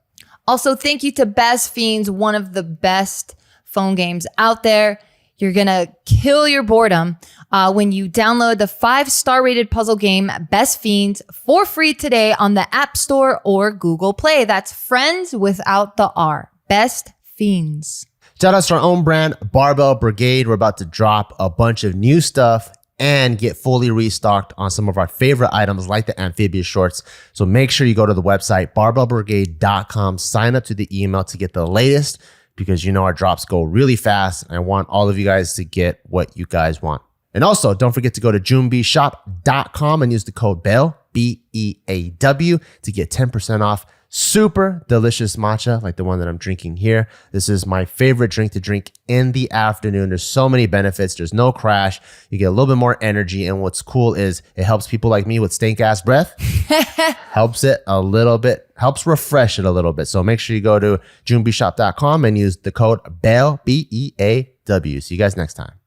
Also, thank you to Best Fiends, one of the best phone games out there. You're going to kill your boredom when you download the 5-star rated puzzle game Best Fiends for free today on the App Store or Google Play. That's friends without the R. Best Fiends. Shout out to our own brand, Barbell Brigade. We're about to drop a bunch of new stuff and get fully restocked on some of our favorite items like the amphibious shorts. So make sure you go to the website, barbellbrigade.com, sign up to the email to get the latest, because you know our drops go really fast. And I want all of you guys to get what you guys want. And also, don't forget to go to junebishop.com and use the code BEAW, B-E-A-W, to get 10% off super delicious matcha like the one that I'm drinking here. This is my favorite drink to drink in the afternoon. There's so many benefits. There's no crash. You get a little bit more energy. And what's cool is it helps people like me with stink ass breath. Helps it a little bit, helps refresh it a little bit. So make sure you go to junebishop.com and use the code BEAW, B-E-A-W. See you guys next time.